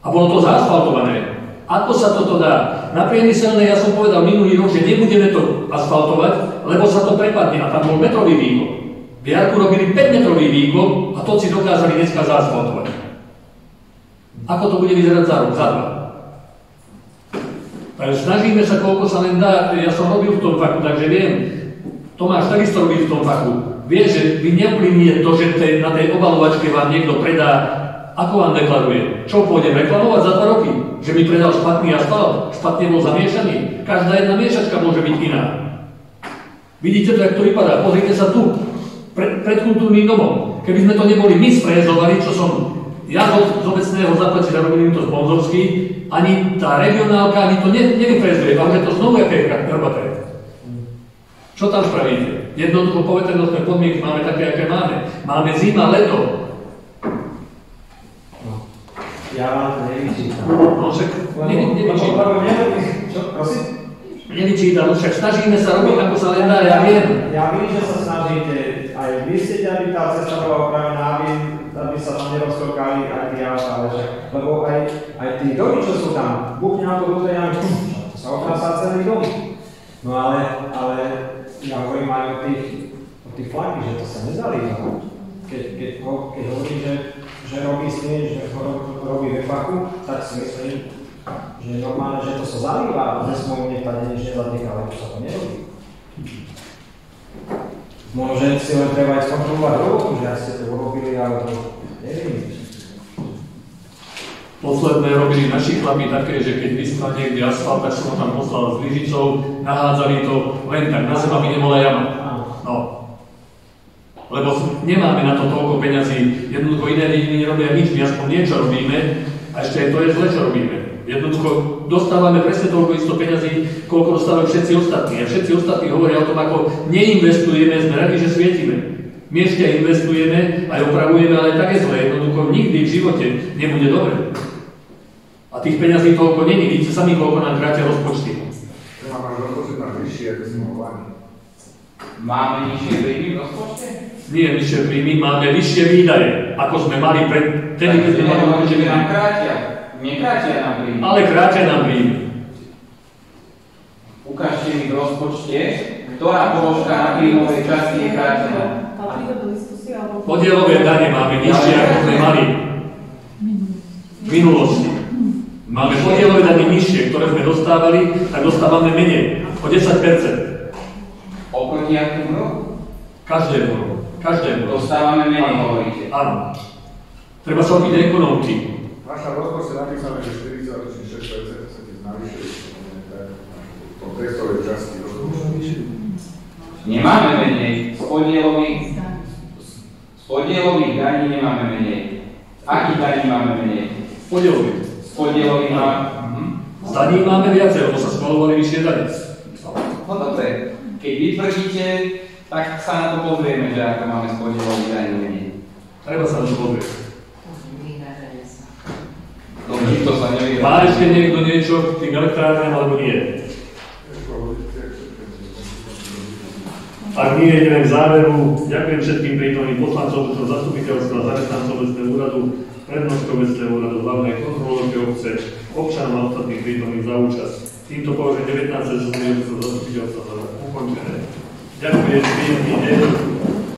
A bolo to zaasfaltované. Ako sa toto dá? Na priemyselnej ja som povedal minulý rok, že nebudeme to asfaltovať, lebo sa to prepadne a tam bol metrový výkop. V Jarku robili 5-metrový výkop a to si dokázali dneska zaasfaltovať. Ako to bude vyzerať za rok, za 2? Takže snažíme sa, koľko sa len dá. Ja som robil v tom fachu, takže viem. Tomáš takisto robil v tom fachu. Vie, že vy neuplínie to, že na tej obalovačke vám niekto predá. Ako vám deklaruje? Čo pôjdem reklamovať za 2 roky? Že mi predal špatný asfalt? Špatne bol zamiešaný? Každá jedna miešačka môže byť iná. Vidíte to, jak to vypadá? Pozrite sa tu. Pred kultúrnym domom. Keby sme to neboli my sfrézovali, čo som ja z obecného zaplatil a robili to sponzorsky, ani tá regionálka, ani to nevyfrézuje. Ale že to znovu jaké krbaté. Čo tam spravíte? Jednoducho poveternostné podmienky máme také, aké máme. Máme zima, leto. Ja vám to nevyčítam. No však nevyčítam. Čo, prosím? Nevyčítam, však snažíme sa robiť, ako sa len dá, ja viem. Ja viem, že sa snažíte, aj vy chcete, aby tá cesta bola opravená, aby sa tam neroztokali aj tí ale však, lebo aj tí domy, čo sú tam, buchne na to do tej jamy, to sa otrasá celý dom. No ale ja hovorím aj o tých flaky, že to sa nezalíva. Keď hovorí, že robí s tým, že robí ve fachu, tak si myslím, že je normálne, že to sa zalíva a nesmú nech tady nič nezatýka, ale to sa to nerobí. Možno, že si len treba aj skontrolovať robotu, že ak ste to urobili, ale to neviem. Posledné robili naši chlapi také, že keď vyschla niekde asfalt, tak som ho tam poslal s lyžicou, nahádzali to len tak na zem, aby nebola jama. No. Lebo nemáme na to toľko peňazí, jednoducho iné dediny nerobia nič, my aspoň niečo robíme a ešte aj to je zle, čo robíme. Jednoducho dostávame presne toľko isto peňazí, koľko dostávajú všetci ostatní. A všetci ostatní hovoria o tom, ako neinvestujeme, sme radi, že svietime. My ešte investujeme, aj opravujeme, ale tak je zle. Jednoducho nikdy v živote nebude dobre. A tých peňazí toľko není. Vidíte sami, koľko nám krátia rozpočty. Máme rozpočet na vyššie, ako sme hovorili. Máme nižšie príjmy v rozpočte? Nie vyššie príjmy, máme vyššie výdaje, ako sme mali pred... Takže nehovorí, že nám krátia. Nekrátia nám príjmy. Ale krátia nám príjmy. Ukážte mi v rozpočte, ktorá položka na príjmovej časti je krátená. Podielové dane máme nižšie, ako sme mali v minulosti. Máme podielové dane nižšie, ktoré sme dostávali, tak dostávame menej, o 10%. Oproti akému roku? Každému roku. Dostávame menej, hovoríte. Áno. Treba sa robiť ekonomky. Naša rozpočte napísané, že 40,6% sa ti navýšili v tom testovej časti rozpočtu. Nemáme menej. Z podielových daní nemáme menej. Akých daní máme menej? Z podielových máme. Z daní máme viacej, lebo sa schvalovali vyššie dane. No dobre. Keď vy tvrdíte, tak sa na to pozrieme, že ako máme z podielových daní menej. Treba sa na to pozrieť. No nikto sa nevyhľadá. Má ešte niekto niečo k tým elektrárňam, alebo nie? Ak nie, ideme k záveru. Ďakujem všetkým prítomným poslancom zastupiteľstva, zamestnancov obecného úradu, prednosťou obecného úradu, hlavnej kontrolórky obce, občanom a ostatných prítomných za účasť. Týmto považujem 19. zastupiteľstva za ukončené. Ďakujem, príjemný deň.